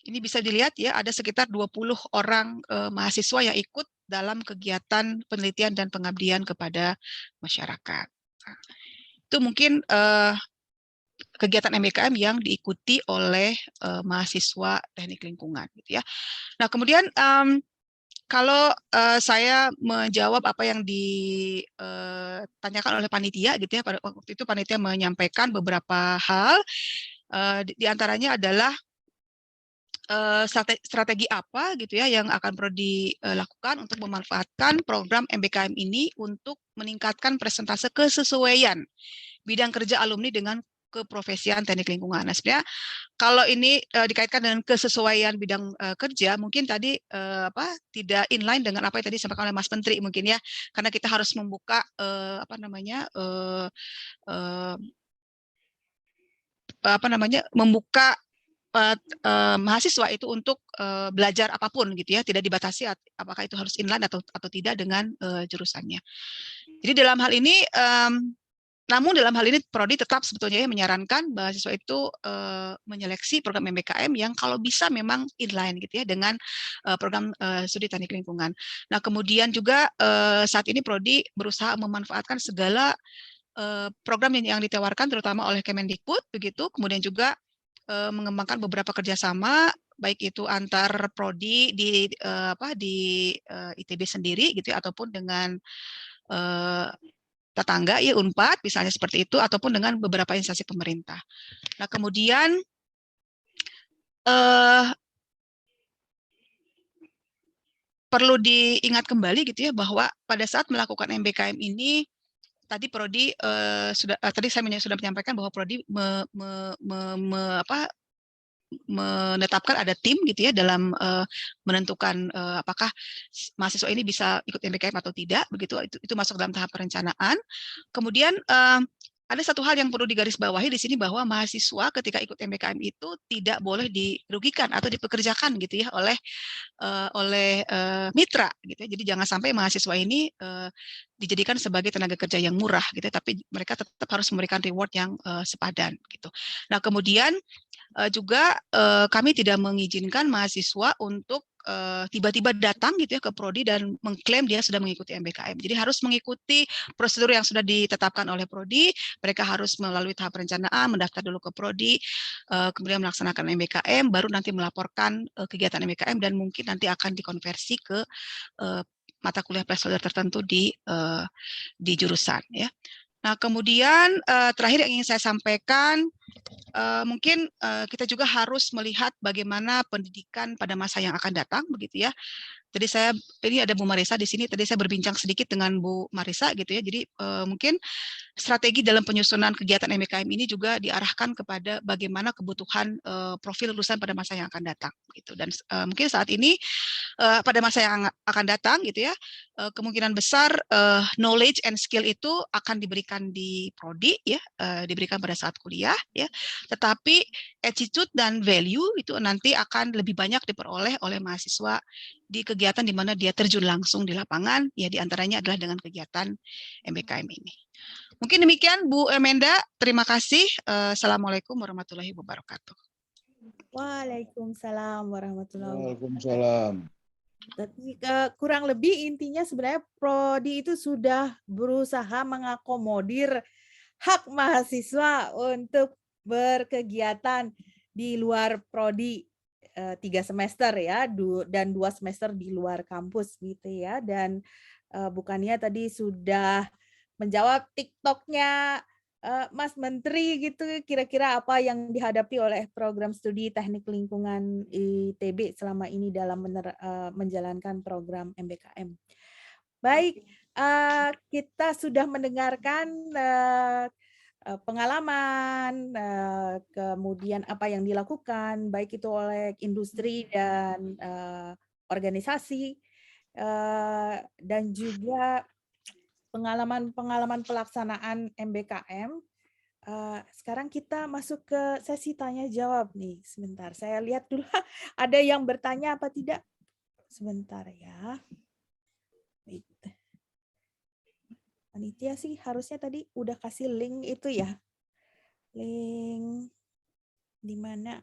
[SPEAKER 7] ini bisa dilihat ya, ada sekitar 20 orang mahasiswa yang ikut dalam kegiatan penelitian dan pengabdian kepada masyarakat. Nah, itu mungkin kegiatan MBKM yang diikuti oleh mahasiswa teknik lingkungan gitu ya. Nah, kemudian kalau saya menjawab apa yang ditanyakan oleh panitia gitu ya, pada waktu itu panitia menyampaikan beberapa hal, di antaranya adalah strategi apa gitu ya yang akan perlu dilakukan untuk memanfaatkan program MBKM ini untuk meningkatkan persentase kesesuaian bidang kerja alumni dengan keprofesian teknik lingkungan. Nah, sebenarnya kalau ini dikaitkan dengan kesesuaian bidang kerja, mungkin tadi tidak inline dengan apa yang tadi disampaikan oleh Mas Menteri mungkin ya, karena kita harus membuka membuka mahasiswa itu untuk belajar apapun gitu ya, tidak dibatasi apakah itu harus inline atau tidak dengan jurusannya. Jadi dalam hal ini namun dalam hal ini Prodi tetap sebetulnya menyarankan mahasiswa itu menyeleksi program MBKM yang kalau bisa memang inline gitu ya dengan program studi teknik lingkungan. Nah, kemudian juga saat ini Prodi berusaha memanfaatkan segala program yang ditawarkan terutama oleh Kemendikbud begitu, kemudian juga mengembangkan beberapa kerjasama baik itu antar prodi di ITB sendiri gitu ya, ataupun dengan tetangga ya Unpad misalnya seperti itu, ataupun dengan beberapa instansi pemerintah. Nah, kemudian perlu diingat kembali gitu ya bahwa pada saat melakukan MBKM ini tadi Prodi tadi saya sudah menyampaikan bahwa Prodi menetapkan ada tim gitu ya dalam menentukan apakah mahasiswa ini bisa ikut MBKM atau tidak begitu, itu masuk dalam tahap perencanaan. Kemudian ada satu hal yang perlu digarisbawahi di sini bahwa mahasiswa ketika ikut MBKM itu tidak boleh dirugikan atau dipekerjakan gitu ya oleh mitra gitu ya. Jadi jangan sampai mahasiswa ini dijadikan sebagai tenaga kerja yang murah gitu ya, tapi mereka tetap harus memberikan reward yang sepadan gitu. Nah, kemudian juga kami tidak mengizinkan mahasiswa untuk tiba-tiba datang gitu ya ke Prodi dan mengklaim dia sudah mengikuti MBKM. Jadi harus mengikuti prosedur yang sudah ditetapkan oleh Prodi. Mereka harus melalui tahap perencanaan, mendaftar dulu ke Prodi, kemudian melaksanakan MBKM, baru nanti melaporkan kegiatan MBKM dan mungkin nanti akan dikonversi ke mata kuliah placeholder tertentu di jurusan ya. Nah, kemudian terakhir yang ingin saya sampaikan, mungkin kita juga harus melihat bagaimana pendidikan pada masa yang akan datang, begitu ya. Jadi ini ada Bu Marisa di sini. Tadi saya berbincang sedikit dengan Bu Marisa, gitu ya. Jadi mungkin strategi dalam penyusunan kegiatan MBKM ini juga diarahkan kepada bagaimana kebutuhan profil lulusan pada masa yang akan datang, gitu. Dan mungkin saat ini pada masa yang akan datang, gitu ya, kemungkinan besar knowledge and skill itu akan diberikan di prodi, ya, diberikan pada saat kuliah, ya. Tetapi attitude dan value itu nanti akan lebih banyak diperoleh oleh mahasiswa di kegiatan di mana dia terjun langsung di lapangan, ya, diantaranya adalah dengan kegiatan MBKM ini. Mungkin demikian Bu Emenda, terima kasih. Assalamualaikum warahmatullahi wabarakatuh.
[SPEAKER 3] Waalaikumsalam warahmatullahi wabarakatuh.
[SPEAKER 10] Waalaikumsalam.
[SPEAKER 3] Tapi kurang lebih intinya sebenarnya Prodi itu sudah berusaha mengakomodir hak mahasiswa untuk berkegiatan di luar Prodi 3 semester ya, dan 2 semester di luar kampus gitu ya. Dan bukannya tadi sudah menjawab TikToknya Mas Menteri gitu, kira-kira apa yang dihadapi oleh program studi teknik lingkungan ITB selama ini dalam menjalankan program MBKM. Baik, kita sudah mendengarkan pengalaman, kemudian apa yang dilakukan, baik itu oleh industri dan organisasi, dan juga pengalaman pelaksanaan MBKM. Sekarang kita masuk ke sesi tanya jawab nih. Sebentar, saya lihat dulu ada yang bertanya apa tidak. Sebentar ya. Panitia sih harusnya tadi udah kasih link itu ya. Link di mana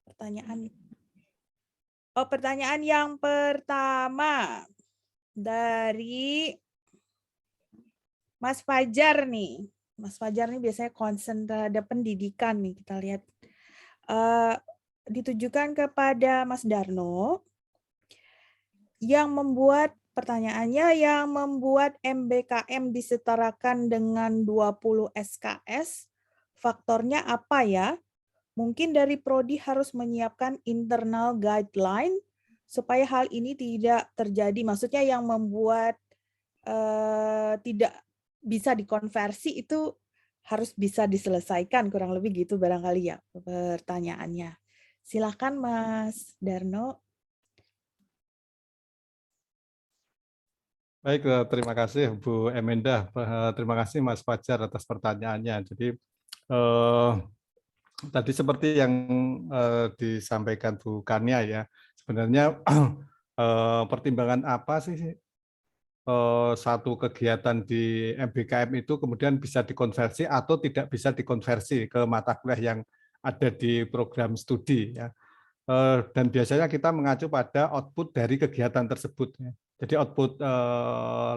[SPEAKER 3] pertanyaan? Oh, pertanyaan yang pertama dari Mas Fajar nih. Mas Fajar nih biasanya concern terhadap pendidikan nih, kita lihat. Ditujukan kepada Mas Darno yang membuat pertanyaannya, yang membuat MBKM disetarakan dengan 20 SKS, faktornya apa ya? Mungkin dari Prodi harus menyiapkan internal guideline supaya hal ini tidak terjadi. Maksudnya yang membuat tidak bisa dikonversi itu harus bisa diselesaikan, kurang lebih gitu barangkali ya pertanyaannya. Silakan Mas Darno.
[SPEAKER 8] Baik, terima kasih Bu Emenda. Terima kasih Mas Fajar atas pertanyaannya. Jadi tadi seperti yang disampaikan Bu Kania ya, sebenarnya pertimbangan apa sih satu kegiatan di MBKM itu kemudian bisa dikonversi atau tidak bisa dikonversi ke mata kuliah yang ada di program studi ya. Dan biasanya kita mengacu pada output dari kegiatan tersebut ya. Jadi output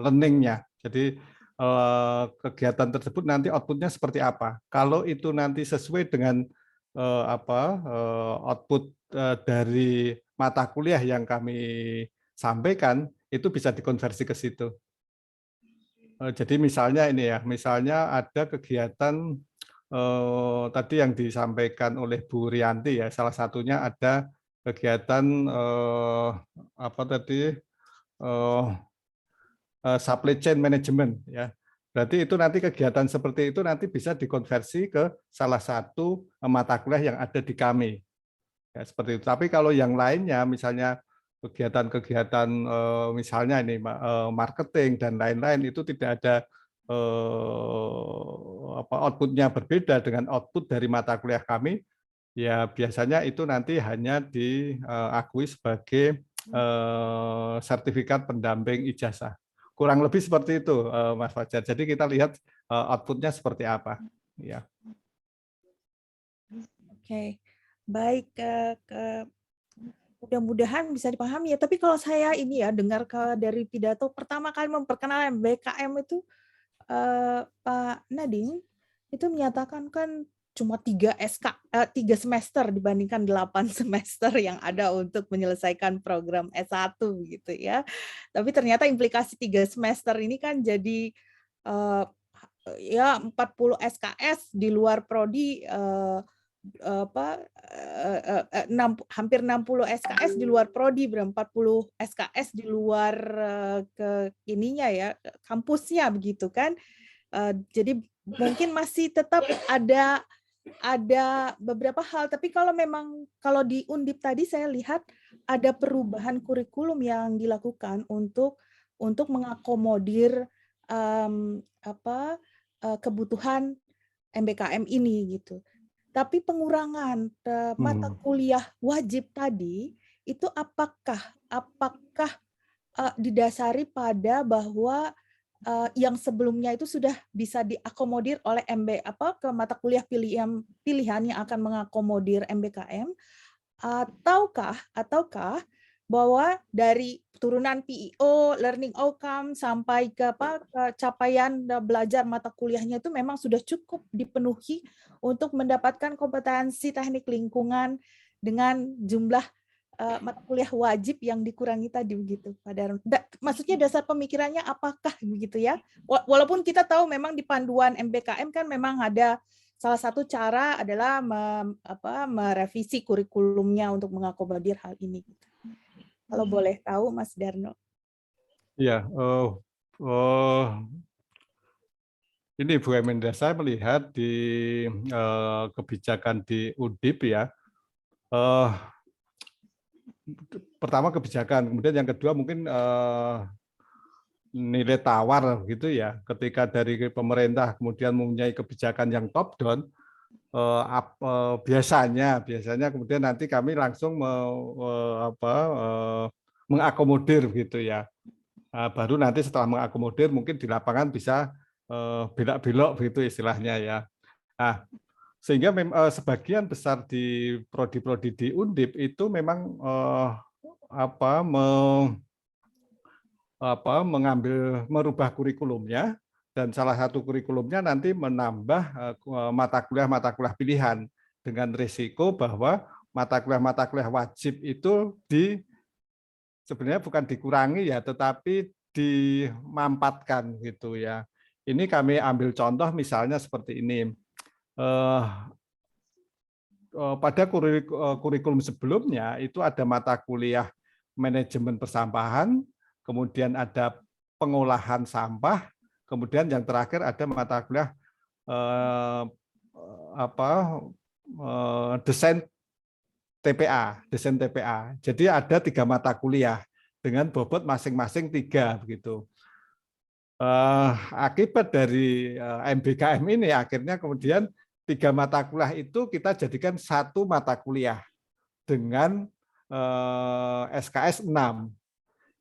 [SPEAKER 8] learning-nya. Jadi kegiatan tersebut nanti outputnya seperti apa. Kalau itu nanti sesuai dengan output dari mata kuliah yang kami sampaikan, itu bisa dikonversi ke situ. Jadi misalnya ini ya, misalnya ada kegiatan tadi yang disampaikan oleh Bu Rianti ya, salah satunya ada kegiatan apa tadi supply chain management ya. Berarti itu nanti kegiatan seperti itu nanti bisa dikonversi ke salah satu mata kuliah yang ada di kami. Ya, seperti itu. Tapi kalau yang lainnya misalnya kegiatan-kegiatan misalnya ini marketing dan lain-lain itu tidak ada outputnya berbeda dengan output dari mata kuliah kami, ya biasanya itu nanti hanya diakui sebagai sertifikat pendamping ijazah. Kurang lebih seperti itu, Mas Fajar. Jadi kita lihat outputnya seperti apa. Ya.
[SPEAKER 3] Oke, baik. Mudah-mudahan bisa dipahami ya. Tapi kalau saya ini ya dengar dari pidato pertama kali memperkenalkan MBKM itu Pak Nadiem itu menyatakan kan cuma 3 semester dibandingkan 8 semester yang ada untuk menyelesaikan program S1 gitu ya. Tapi ternyata implikasi 3 semester ini kan jadi ya 40 SKS di luar prodi hampir 60 SKS di luar prodi, 40 SKS di luar ke ininya ya, kampusnya begitu kan. Jadi mungkin masih tetap ada beberapa hal, tapi kalau memang kalau di Undip tadi saya lihat ada perubahan kurikulum yang dilakukan untuk mengakomodir kebutuhan MBKM ini gitu. Tapi pengurangan mata kuliah wajib tadi itu apakah didasari pada bahwa yang sebelumnya itu sudah bisa diakomodir oleh ke mata kuliah pilihan yang akan mengakomodir MBKM, ataukah bahwa dari turunan PEO, learning outcome sampai ke capaian belajar mata kuliahnya itu memang sudah cukup dipenuhi untuk mendapatkan kompetensi teknik lingkungan dengan jumlah mata kuliah wajib yang dikurangi tadi begitu, Pak Darno. Maksudnya dasar pemikirannya apakah begitu ya? Walaupun kita tahu memang di panduan MBKM kan memang ada salah satu cara adalah merevisi kurikulumnya untuk mengakomodir hal ini. Kalau boleh tahu, Mas Darno.
[SPEAKER 8] Iya, ini Bu Emenda, saya melihat di kebijakan di Undip ya. Pertama kebijakan, kemudian yang kedua mungkin nilai tawar gitu ya. Ketika dari pemerintah kemudian mempunyai kebijakan yang top down, biasanya kemudian nanti kami langsung mengakomodir gitu ya. Baru nanti setelah mengakomodir mungkin di lapangan bisa belok-belok begitu istilahnya ya. Nah, sehingga sebagian besar di prodi-prodi di Undip itu memang merubah kurikulumnya, dan salah satu kurikulumnya nanti menambah mata kuliah pilihan dengan risiko bahwa mata kuliah wajib itu sebenarnya bukan dikurangi ya, tetapi dimampatkan gitu ya. Ini kami ambil contoh misalnya seperti ini. Pada kurikulum sebelumnya itu ada mata kuliah manajemen persampahan, kemudian ada pengolahan sampah, kemudian yang terakhir ada mata kuliah desain TPA. Jadi ada 3 mata kuliah dengan bobot masing-masing 3 begitu. Akibat dari MBKM ini akhirnya kemudian 3 mata kuliah itu kita jadikan 1 mata kuliah dengan SKS 6.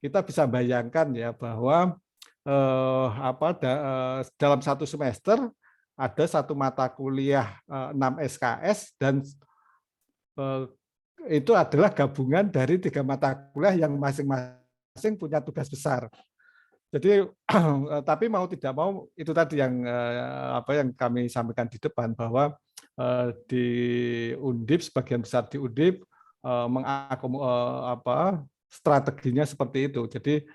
[SPEAKER 8] Kita bisa bayangkan ya bahwa dalam 1 semester ada 1 mata kuliah 6 SKS dan itu adalah gabungan dari 3 mata kuliah yang masing-masing punya tugas besar. Jadi, tapi mau tidak mau itu tadi yang yang kami sampaikan di depan bahwa di Undip sebagian besar di Undip strateginya seperti itu. Jadi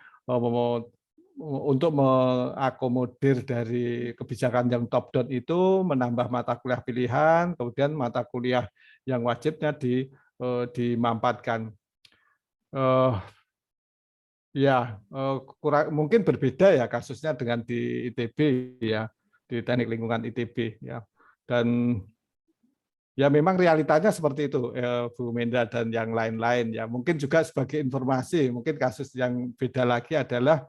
[SPEAKER 8] untuk mengakomodir dari kebijakan yang top down itu menambah mata kuliah pilihan, kemudian mata kuliah yang wajibnya dimampatkan. Mungkin berbeda ya kasusnya dengan di ITB ya, di Teknik Lingkungan ITB ya. Dan ya memang realitanya seperti itu, Bu Menda dan yang lain-lain ya. Mungkin juga sebagai informasi, mungkin kasus yang beda lagi adalah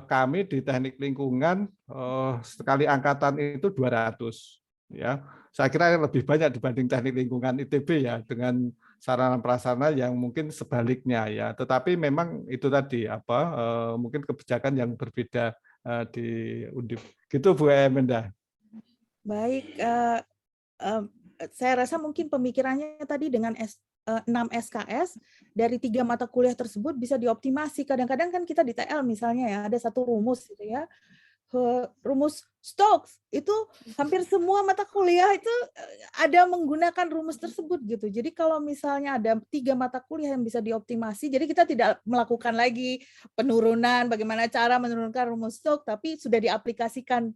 [SPEAKER 8] kami di Teknik Lingkungan sekali angkatan itu 200 ya. Saya kira lebih banyak dibanding Teknik Lingkungan ITB ya, dengan sarana prasarana yang mungkin sebaliknya ya. Tetapi memang itu tadi mungkin kebijakan yang berbeda di Undip. Gitu Bu Emenda.
[SPEAKER 3] Baik, saya rasa mungkin pemikirannya tadi dengan 6 SKS dari 3 mata kuliah tersebut bisa dioptimasi. Kadang-kadang kan kita di TL misalnya ya ada satu rumus gitu ya. Rumus Stokes itu hampir semua mata kuliah itu ada menggunakan rumus tersebut gitu. Jadi kalau misalnya ada 3 mata kuliah yang bisa dioptimasi, jadi kita tidak melakukan lagi penurunan bagaimana cara menurunkan rumus Stokes, tapi sudah diaplikasikan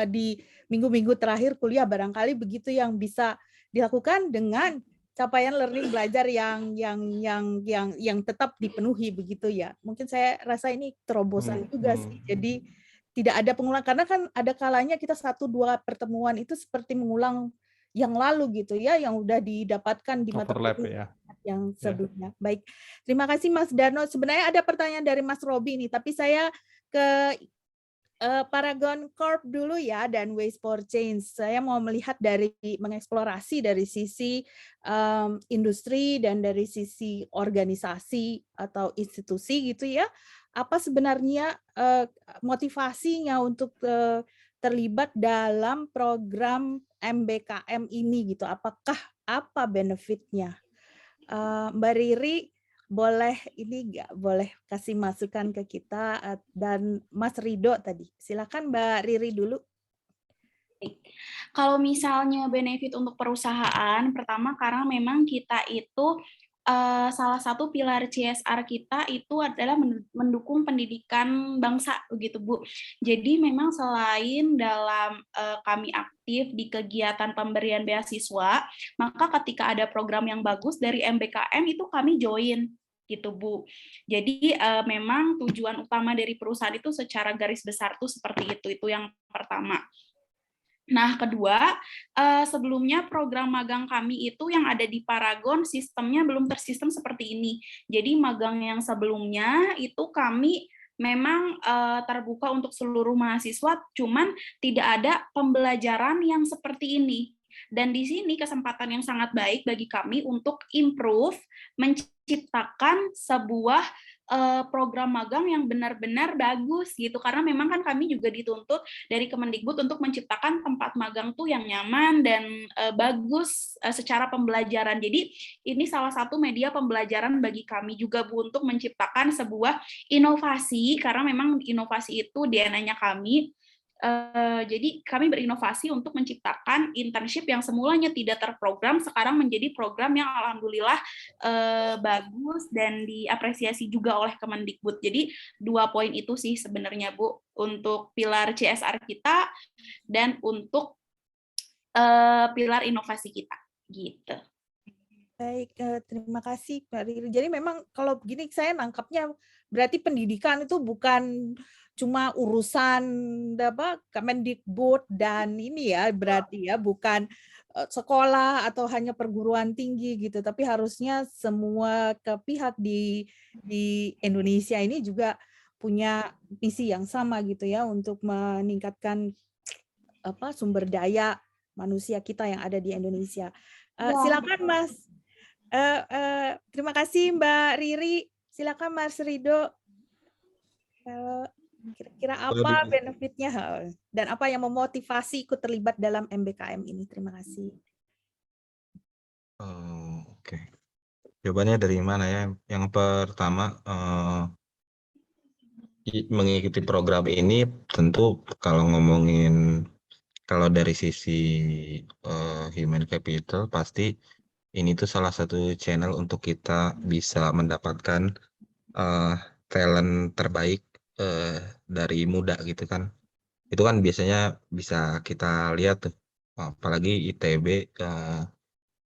[SPEAKER 3] di minggu-minggu terakhir kuliah, barangkali begitu yang bisa dilakukan dengan capaian learning belajar yang tetap dipenuhi begitu ya. Mungkin saya rasa ini terobosan juga sih. Jadi tidak ada pengulangan, karena kan ada kalanya kita 1-2 pertemuan itu seperti mengulang yang lalu gitu ya, yang udah didapatkan di mata kuliah yang sebelumnya. Baik, terima kasih Mas Darno. Sebenarnya ada pertanyaan dari Mas Robi nih, tapi saya ke Paragon Corp dulu ya dan Waste for Change. Saya mau melihat mengeksplorasi dari sisi industri dan dari sisi organisasi atau institusi gitu ya. Apa sebenarnya motivasinya untuk terlibat dalam program MBKM ini gitu? Apa benefitnya? Mbak Riri boleh kasih masukan ke kita, dan Mas Rido tadi. Silakan Mbak Riri dulu.
[SPEAKER 6] Kalau misalnya benefit untuk perusahaan, pertama karena memang kita itu salah satu pilar CSR kita itu adalah mendukung pendidikan bangsa begitu Bu. Jadi memang selain dalam kami aktif di kegiatan pemberian beasiswa, maka ketika ada program yang bagus dari MBKM itu kami join gitu Bu. Jadi memang tujuan utama dari perusahaan itu secara garis besar tuh seperti itu yang pertama. Nah, kedua, sebelumnya program magang kami itu yang ada di Paragon sistemnya belum tersistem seperti ini. Jadi magang yang sebelumnya itu kami memang terbuka untuk seluruh mahasiswa, cuman tidak ada pembelajaran yang seperti ini. Dan di sini kesempatan yang sangat baik bagi kami untuk improve, menciptakan sebuah program magang yang benar-benar bagus gitu, karena memang kan kami juga dituntut dari Kemendikbud untuk menciptakan tempat magang tuh yang nyaman dan bagus secara pembelajaran. Jadi ini salah satu media pembelajaran bagi kami juga Bu untuk menciptakan sebuah inovasi, karena memang inovasi itu DNA-nya kami. Jadi kami berinovasi untuk menciptakan internship yang semulanya tidak terprogram, sekarang menjadi program yang alhamdulillah bagus dan diapresiasi juga oleh Kemendikbud. Jadi 2 poin itu sih sebenarnya Bu, untuk pilar CSR kita dan untuk pilar inovasi kita gitu.
[SPEAKER 3] Baik, terima kasih Mbak Riri. Jadi memang kalau begini saya nangkapnya berarti pendidikan itu bukan cuma urusan apa Kemendikbud dan ini ya berarti ya bukan sekolah atau hanya perguruan tinggi gitu, tapi harusnya semua pihak di Indonesia ini juga punya misi yang sama gitu ya untuk meningkatkan apa sumber daya manusia kita yang ada di Indonesia. Silakan Mas. Terima kasih Mbak Riri. Silakan Mas Rido. Kalau kira-kira apa benefitnya dan apa yang memotivasi ikut terlibat dalam MBKM ini? Terima kasih.
[SPEAKER 5] Oke. Jawabannya dari mana ya? Yang pertama, mengikuti program ini tentu kalau ngomongin kalau dari sisi human capital pasti ini tuh salah satu channel untuk kita bisa mendapatkan talent terbaik dari muda gitu kan. Itu kan biasanya bisa kita lihat tuh, apalagi ITB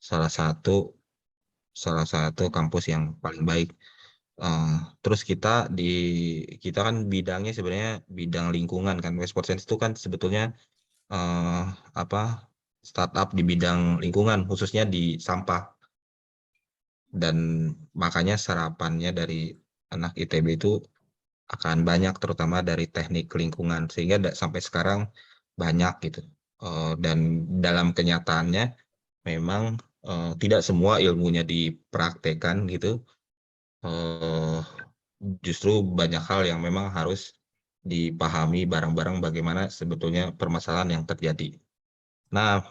[SPEAKER 5] salah satu kampus yang paling baik. Terus kita kan bidangnya sebenarnya bidang lingkungan kan. Westport Sense itu kan sebetulnya startup di bidang lingkungan khususnya di sampah. Dan makanya serapannya dari anak ITB itu akan banyak terutama dari teknik lingkungan sehingga sampai sekarang banyak gitu. Dan dalam kenyataannya memang tidak semua ilmunya dipraktekkan gitu. Justru banyak hal yang memang harus dipahami bareng-bareng bagaimana sebetulnya permasalahan yang terjadi. Nah,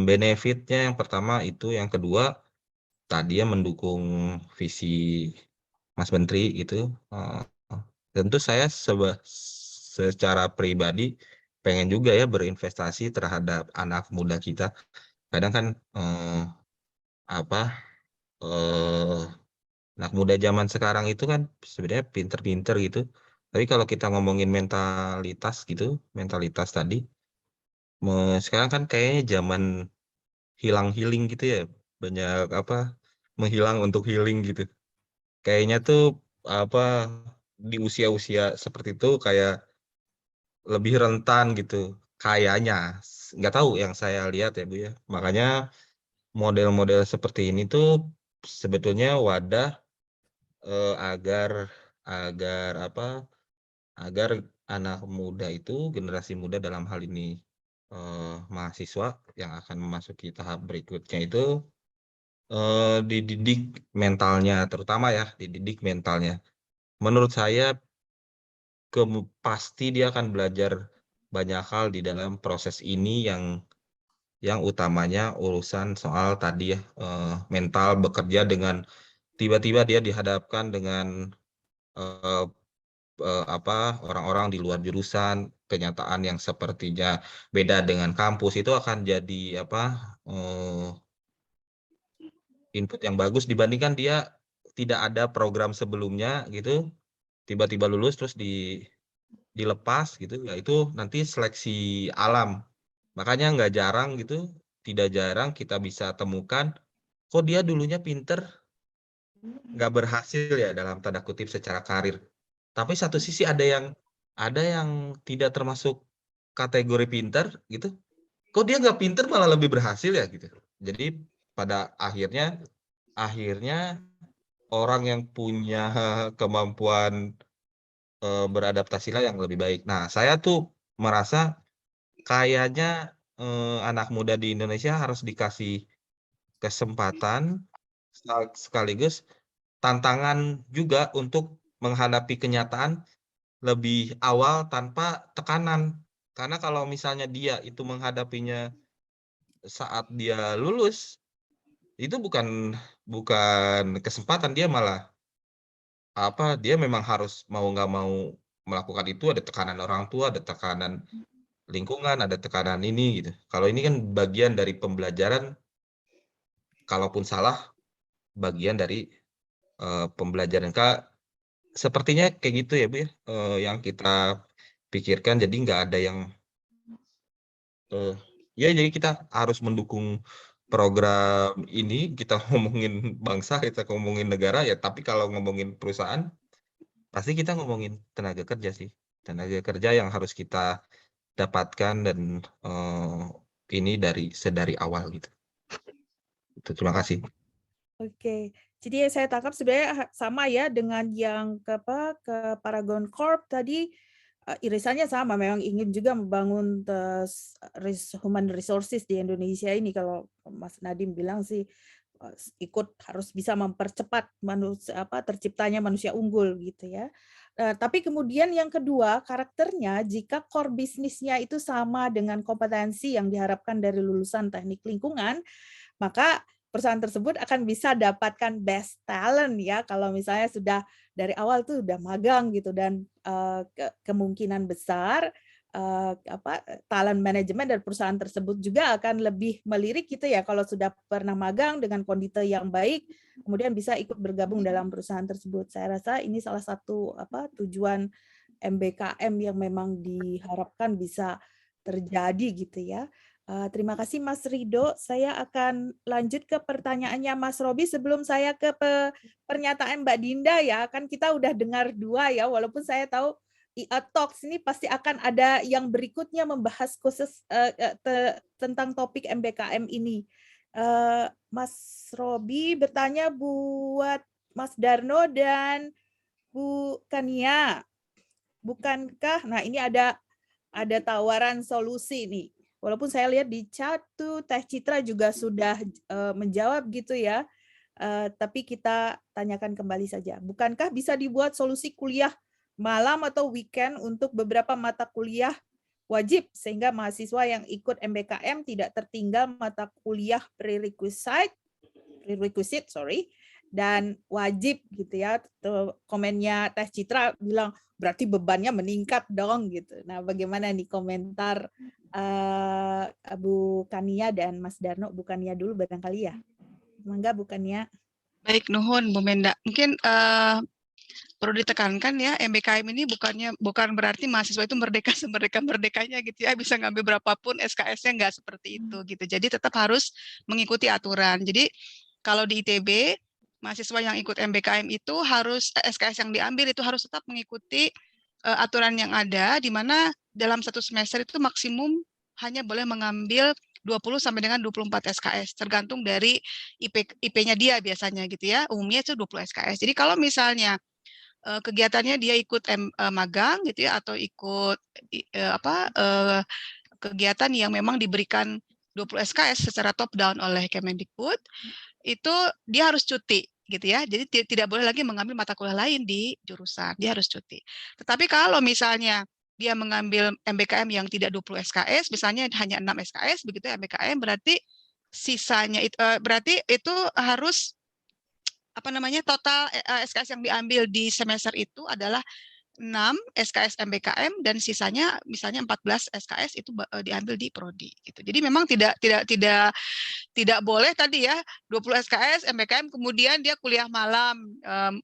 [SPEAKER 5] benefitnya yang pertama itu, yang kedua tadi ya mendukung visi Mas Menteri gitu. Tentu saya secara pribadi pengen juga ya berinvestasi terhadap anak muda kita. Kadang kan anak muda zaman sekarang itu kan sebenarnya pinter-pinter gitu. Tapi kalau kita ngomongin mentalitas gitu, mentalitas tadi, sekarang kan kayaknya zaman hilang-healing gitu ya. Banyak menghilang untuk healing gitu. Kayaknya tuh di usia-usia seperti itu kayak lebih rentan gitu. Kayaknya, nggak tahu yang saya lihat ya Bu ya. Makanya model-model seperti ini tuh sebetulnya wadah agar anak muda itu, generasi muda dalam hal ini mahasiswa yang akan memasuki tahap berikutnya itu dididik mentalnya, terutama ya dididik mentalnya. Menurut saya pasti dia akan belajar banyak hal di dalam proses ini yang utamanya urusan soal tadi ya mental, bekerja dengan tiba-tiba dia dihadapkan dengan orang-orang di luar jurusan, kenyataan yang sepertinya beda dengan kampus, itu akan jadi input yang bagus dibandingkan dia tidak ada program sebelumnya gitu, tiba-tiba lulus terus dilepas gitu, ya itu nanti seleksi alam. Makanya tidak jarang kita bisa temukan kok dia dulunya pinter, nggak berhasil ya dalam tanda kutip secara karir. Tapi satu sisi ada yang tidak termasuk kategori pinter gitu. Kok dia nggak pinter malah lebih berhasil ya gitu. Jadi pada akhirnya orang yang punya kemampuan beradaptasilah yang lebih baik. Nah, saya tuh merasa kayaknya anak muda di Indonesia harus dikasih kesempatan sekaligus tantangan juga untuk menghadapi kenyataan lebih awal tanpa tekanan. Karena kalau misalnya dia itu menghadapinya saat dia lulus, itu bukan kesempatan, dia malah dia memang harus mau nggak mau melakukan itu, ada tekanan orang tua, ada tekanan lingkungan, ada tekanan ini gitu. Kalau ini kan bagian dari pembelajaran, kalaupun salah, bagian dari pembelajaran. Sepertinya kayak gitu ya Bu ya, yang kita pikirkan. Jadi nggak ada yang ya jadi kita harus mendukung program ini kita ngomongin bangsa, kita ngomongin negara ya, tapi kalau ngomongin perusahaan pasti kita ngomongin tenaga kerja sih. Tenaga kerja yang harus kita dapatkan dan ini sedari awal gitu. Itu, terima kasih.
[SPEAKER 3] Oke, jadi yang saya tangkap sebenarnya sama ya dengan yang ke Paragon Corp tadi, irisannya sama, memang ingin juga membangun human resources di Indonesia ini. Kalau Mas Nadiem bilang sih ikut harus bisa mempercepat terciptanya manusia unggul gitu ya. Tapi kemudian yang kedua, karakternya jika core bisnisnya itu sama dengan kompetensi yang diharapkan dari lulusan teknik lingkungan, maka perusahaan tersebut akan bisa dapatkan best talent ya, kalau misalnya sudah dari awal tuh udah magang gitu, dan kemungkinan besar talent manajemen dari perusahaan tersebut juga akan lebih melirik gitu ya kalau sudah pernah magang dengan kondisi yang baik, kemudian bisa ikut bergabung dalam perusahaan tersebut. Saya rasa ini salah satu tujuan MBKM yang memang diharapkan bisa terjadi gitu ya. Terima kasih Mas Rido. Saya akan lanjut ke pertanyaannya Mas Robi sebelum saya ke pernyataan Mbak Dinda ya. Kan kita udah dengar dua ya, walaupun saya tahu Talks ini pasti akan ada yang berikutnya membahas khusus tentang topik MBKM ini. Mas Robi bertanya buat Mas Darno dan Bu Kania. Bukankah, nah ini ada tawaran solusi nih. Walaupun saya lihat di chat tuh Teh Citra juga sudah menjawab gitu ya. Tapi kita tanyakan kembali saja. Bukankah bisa dibuat solusi kuliah malam atau weekend untuk beberapa mata kuliah wajib sehingga mahasiswa yang ikut MBKM tidak tertinggal mata kuliah prerequisite dan wajib gitu ya. Komennya Teh Citra bilang berarti bebannya meningkat dong gitu. Nah, bagaimana nih komentar Bu Kania dan Mas Darno? Bu Kania dulu barangkali ya. Mangga Bu Kania.
[SPEAKER 7] Baik, nuhun Bu Mendak. Mungkin perlu ditekankan ya, MBKM ini bukan berarti mahasiswa itu merdeka semerdeka-merdekanya gitu ya, bisa ngambil berapapun SKS-nya, nggak seperti itu gitu. Jadi tetap harus mengikuti aturan. Jadi kalau di ITB, mahasiswa yang ikut MBKM itu harus SKS yang diambil itu harus tetap mengikuti aturan yang ada, di mana dalam satu semester itu maksimum hanya boleh mengambil 20 sampai dengan 24 SKS, tergantung dari IP-nya dia biasanya gitu ya. Umumnya itu 20 SKS. Jadi kalau misalnya kegiatannya dia ikut magang gitu ya, atau ikut kegiatan yang memang diberikan 20 SKS secara top down oleh Kemendikbud, itu dia harus cuti gitu ya. Jadi tidak boleh lagi mengambil mata kuliah lain di jurusan, dia harus cuti. Tetapi kalau misalnya dia mengambil MBKM yang tidak 20 SKS, misalnya hanya 6 SKS begitu MBKM, berarti sisanya berarti itu harus total SKS yang diambil di semester itu adalah 6 SKS MBKM dan sisanya misalnya 14 SKS itu diambil di prodi gitu. Jadi memang tidak boleh tadi ya 20 SKS MBKM kemudian dia kuliah malam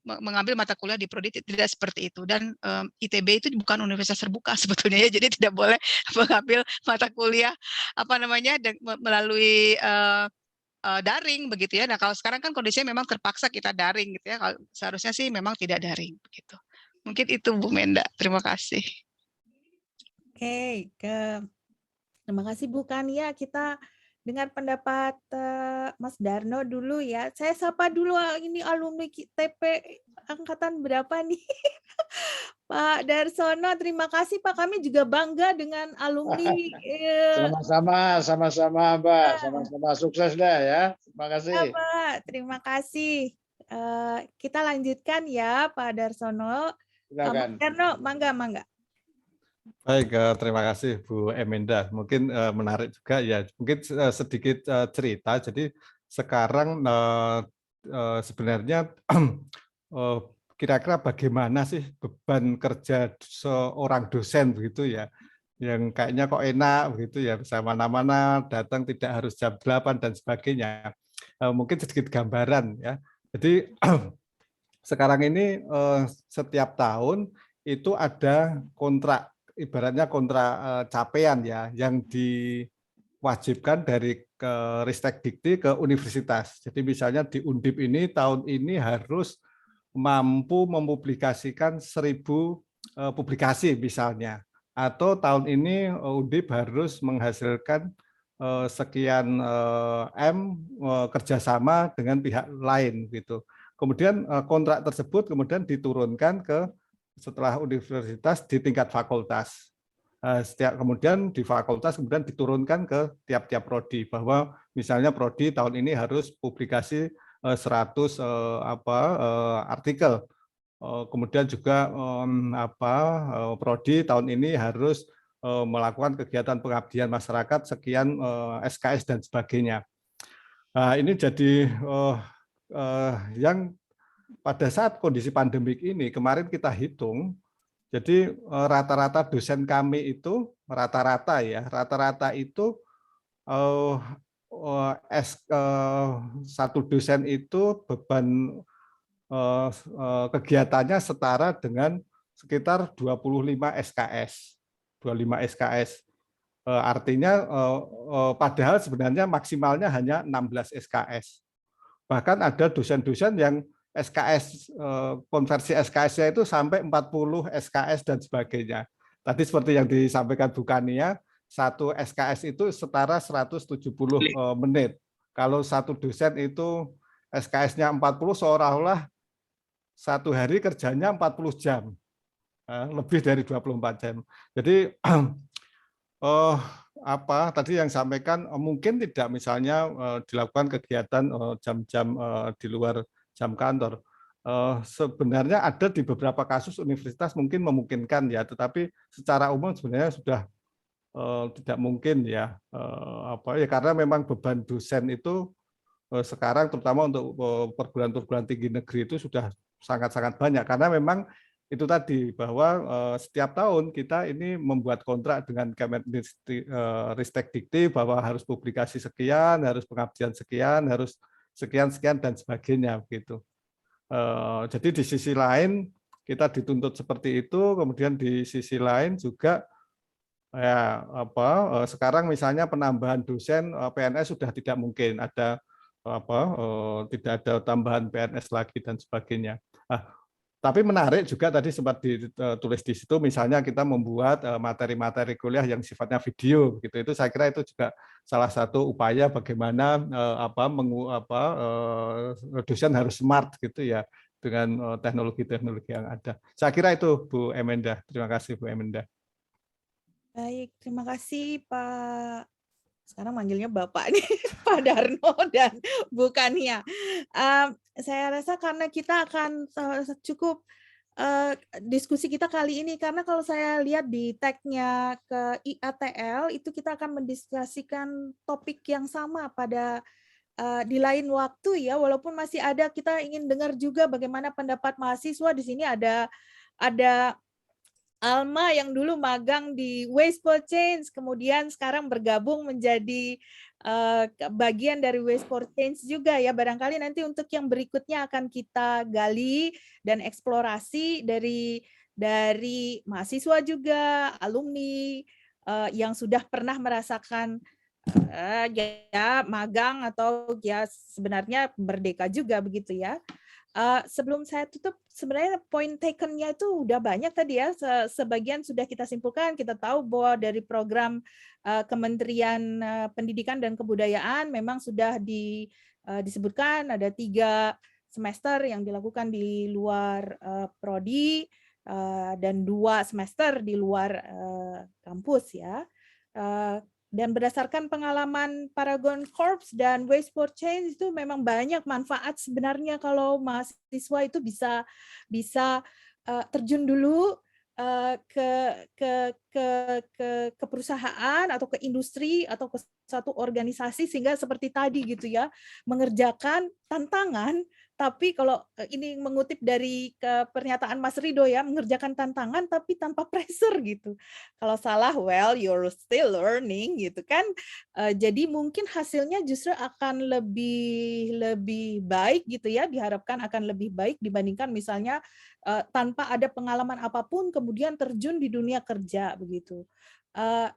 [SPEAKER 7] mengambil mata kuliah di prodi, tidak seperti itu. Dan ITB itu bukan universitas terbuka sebetulnya ya, jadi tidak boleh mengambil mata kuliah melalui daring begitu ya. Nah, kalau sekarang kan kondisinya memang terpaksa kita daring gitu ya. Kalau seharusnya sih memang tidak daring begitu. Mungkin itu Bu Menda. Terima kasih.
[SPEAKER 3] Oke, terima kasih Bu Kania. Kita dengar pendapat Mas Darno dulu ya. Saya sapa dulu ini alumni TP angkatan berapa nih? Pak Darsono, terima kasih Pak. Kami juga bangga dengan alumni.
[SPEAKER 10] Sama-sama Mbak. Sama-sama sukses deh ya. Terima kasih.
[SPEAKER 3] Ya, Pak. Terima kasih. Kita lanjutkan ya Pak Darsono. Mas Darno, mangga.
[SPEAKER 8] Baik, terima kasih Bu Emenda. Mungkin menarik juga ya. Mungkin sedikit cerita. Jadi sekarang sebenarnya kira-kira bagaimana sih beban kerja seorang dosen begitu ya, yang kayaknya kok enak begitu ya, bisa mana-mana datang tidak harus jam 8 dan sebagainya. Mungkin sedikit gambaran ya. Jadi sekarang ini setiap tahun itu ada kontrak, ibaratnya kontrak capaian ya, yang diwajibkan dari ke Ristekdikti ke universitas. Jadi misalnya di Undip ini tahun ini harus mampu mempublikasikan 1000 publikasi misalnya. Atau tahun ini Undip harus menghasilkan sekian M kerjasama dengan pihak lain gitu. Kemudian kontrak tersebut kemudian diturunkan ke setelah universitas di tingkat fakultas. Kemudian di fakultas kemudian diturunkan ke tiap-tiap prodi bahwa misalnya prodi tahun ini harus publikasi 100 artikel. Kemudian juga prodi tahun ini harus melakukan kegiatan pengabdian masyarakat sekian SKS dan sebagainya. Nah, ini jadi yang pada saat kondisi pandemik ini kemarin kita hitung. Jadi rata-rata dosen kami itu rata-rata itu satu dosen itu beban kegiatannya setara dengan sekitar 25 SKS. 25 SKS. Artinya padahal sebenarnya maksimalnya hanya 16 SKS. Bahkan ada dosen-dosen yang SKS konversi SKS-nya itu sampai 40 SKS dan sebagainya. Tadi seperti yang disampaikan Bu Kania, satu SKS itu setara 170 menit. Kalau satu dosen itu SKS-nya 40 seolah-olah satu hari kerjanya 40 jam. Lebih dari 24 jam. Jadi tadi yang sampaikan mungkin tidak misalnya dilakukan kegiatan jam-jam di luar jam kantor. Sebenarnya ada di beberapa kasus universitas mungkin memungkinkan ya, tetapi secara umum sebenarnya sudah tidak mungkin ya. Karena memang beban dosen itu sekarang terutama untuk perguruan-perguruan tinggi negeri itu sudah sangat-sangat banyak karena memang itu tadi bahwa setiap tahun kita ini membuat kontrak dengan Ristekdikti bahwa harus publikasi sekian, harus pengabdian sekian, harus sekian dan sebagainya begitu. Jadi di sisi lain kita dituntut seperti itu, kemudian di sisi lain juga sekarang misalnya penambahan dosen PNS sudah tidak mungkin, ada tidak ada tambahan PNS lagi dan sebagainya. Tapi menarik juga tadi sempat ditulis di situ, misalnya kita membuat materi-materi kuliah yang sifatnya video, gitu. Itu saya kira itu juga salah satu upaya bagaimana dosen harus smart gitu ya dengan teknologi-teknologi yang ada. Saya kira itu Bu Emenda. Terima kasih Bu Emenda.
[SPEAKER 3] Baik, terima kasih Pak. Sekarang manggilnya Bapak nih, Pak Darno dan Bu Kania. Saya rasa karena kita akan cukup diskusi kita kali ini, karena kalau saya lihat di tag-nya ke IATL, itu kita akan mendiskusikan topik yang sama pada di lain waktu ya, walaupun masih ada, kita ingin dengar juga bagaimana pendapat mahasiswa. Di sini ada Alma yang dulu magang di Waste for Change, kemudian sekarang bergabung menjadi bagian dari Waste for Change juga ya. Barangkali nanti untuk yang berikutnya akan kita gali dan eksplorasi dari mahasiswa juga, alumni yang sudah pernah merasakan ya magang atau ya sebenarnya merdeka juga begitu ya. Sebelum saya tutup, sebenarnya point taken-nya itu udah banyak tadi ya, sebagian sudah kita simpulkan. Kita tahu bahwa dari program Kementerian Pendidikan dan Kebudayaan memang sudah disebutkan ada 3 semester yang dilakukan di luar prodi dan 2 semester di luar kampus ya. Dan berdasarkan pengalaman Paragon Corps dan Waste for Change itu memang banyak manfaat sebenarnya kalau mahasiswa itu bisa terjun dulu ke perusahaan atau ke industri atau ke satu organisasi, sehingga seperti tadi gitu ya, mengerjakan tantangan. Tapi kalau ini mengutip dari pernyataan Mas Rido ya, mengerjakan tantangan tapi tanpa pressure gitu. Kalau salah, well, you're still learning gitu kan. Jadi mungkin hasilnya justru akan lebih baik gitu ya, diharapkan akan lebih baik dibandingkan misalnya tanpa ada pengalaman apapun kemudian terjun di dunia kerja begitu.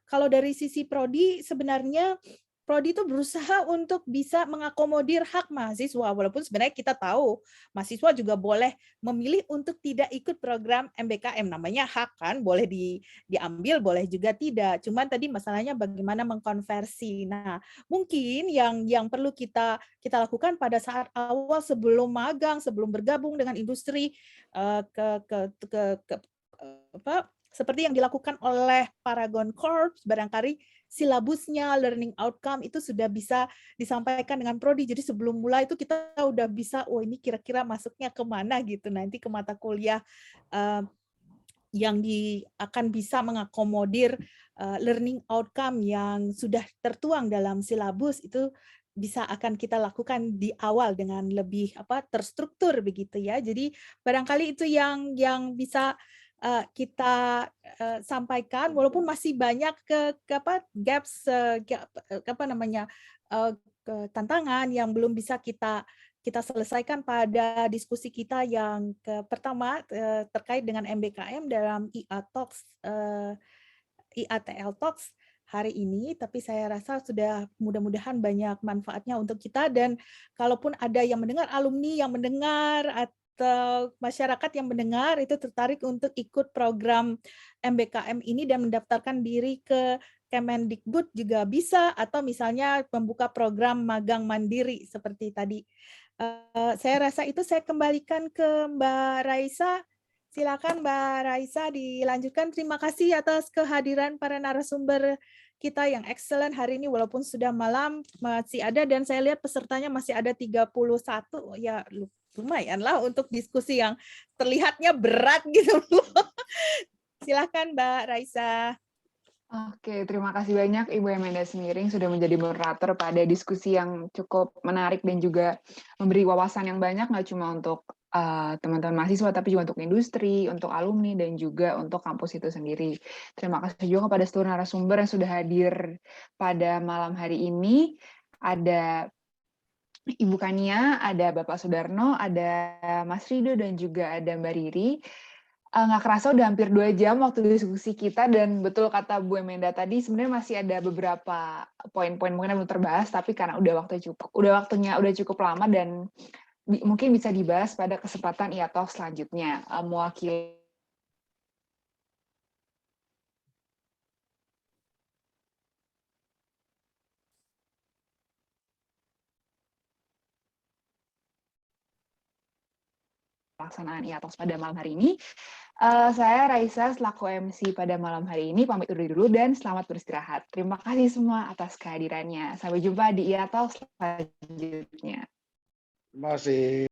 [SPEAKER 3] Kalau dari sisi prodi sebenarnya Prodi itu berusaha untuk bisa mengakomodir hak mahasiswa, walaupun sebenarnya kita tahu mahasiswa juga boleh memilih untuk tidak ikut program MBKM, namanya hak kan, boleh diambil, boleh juga tidak. Cuman tadi masalahnya bagaimana mengkonversi. Nah, mungkin yang perlu kita lakukan pada saat awal sebelum magang, sebelum bergabung dengan industri seperti yang dilakukan oleh Paragon Corp, barangkali silabusnya, learning outcome itu sudah bisa disampaikan dengan prodi. Jadi sebelum mulai itu kita udah bisa, oh ini kira-kira masuknya kemana gitu, nanti ke mata kuliah yang akan bisa mengakomodir learning outcome yang sudah tertuang dalam silabus itu bisa akan kita lakukan di awal dengan lebih terstruktur begitu ya. Jadi barangkali itu yang bisa kita sampaikan, walaupun masih banyak gaps tantangan yang belum bisa kita selesaikan pada diskusi kita yang pertama terkait dengan MBKM dalam IATL Talks hari ini, tapi saya rasa sudah mudah-mudahan banyak manfaatnya untuk kita, dan kalaupun ada yang mendengar, alumni yang mendengar atau masyarakat yang mendengar itu tertarik untuk ikut program MBKM ini dan mendaftarkan diri ke Kemendikbud juga bisa, atau misalnya membuka program magang mandiri seperti tadi. Saya rasa itu saya kembalikan ke Mbak Raisa. Silakan Mbak Raisa dilanjutkan. Terima kasih atas kehadiran para narasumber kita yang excellent hari ini, walaupun sudah malam masih ada, dan saya lihat pesertanya masih ada 31. Ya lumayan lah untuk diskusi yang terlihatnya berat gitu. Silakan Mbak Raisa.
[SPEAKER 2] Oke, terima kasih banyak Ibu Emenda Semiring sudah menjadi moderator pada diskusi yang cukup menarik dan juga memberi wawasan yang banyak, nggak cuma untuk teman-teman mahasiswa, tapi juga untuk industri, untuk alumni, dan juga untuk kampus itu sendiri. Terima kasih juga kepada seluruh narasumber yang sudah hadir pada malam hari ini. Ada Ibu Kania, ada Bapak Sudarno, ada Mas Rido, dan juga ada Mbak Riri. Nggak kerasa udah hampir 2 jam waktu diskusi kita, dan betul kata Bu Emenda tadi, sebenarnya masih ada beberapa poin-poin mungkin yang belum terbahas, tapi karena waktunya udah cukup lama, dan mungkin bisa dibahas pada kesempatan IATOK selanjutnya. Mewakili pelaksanaan IATOK pada malam hari ini. Saya Raisa selaku MC pada malam hari ini pamit undur dulu dan selamat beristirahat. Terima kasih semua atas kehadirannya. Sampai jumpa di IATOK selanjutnya.
[SPEAKER 10] Terima kasih.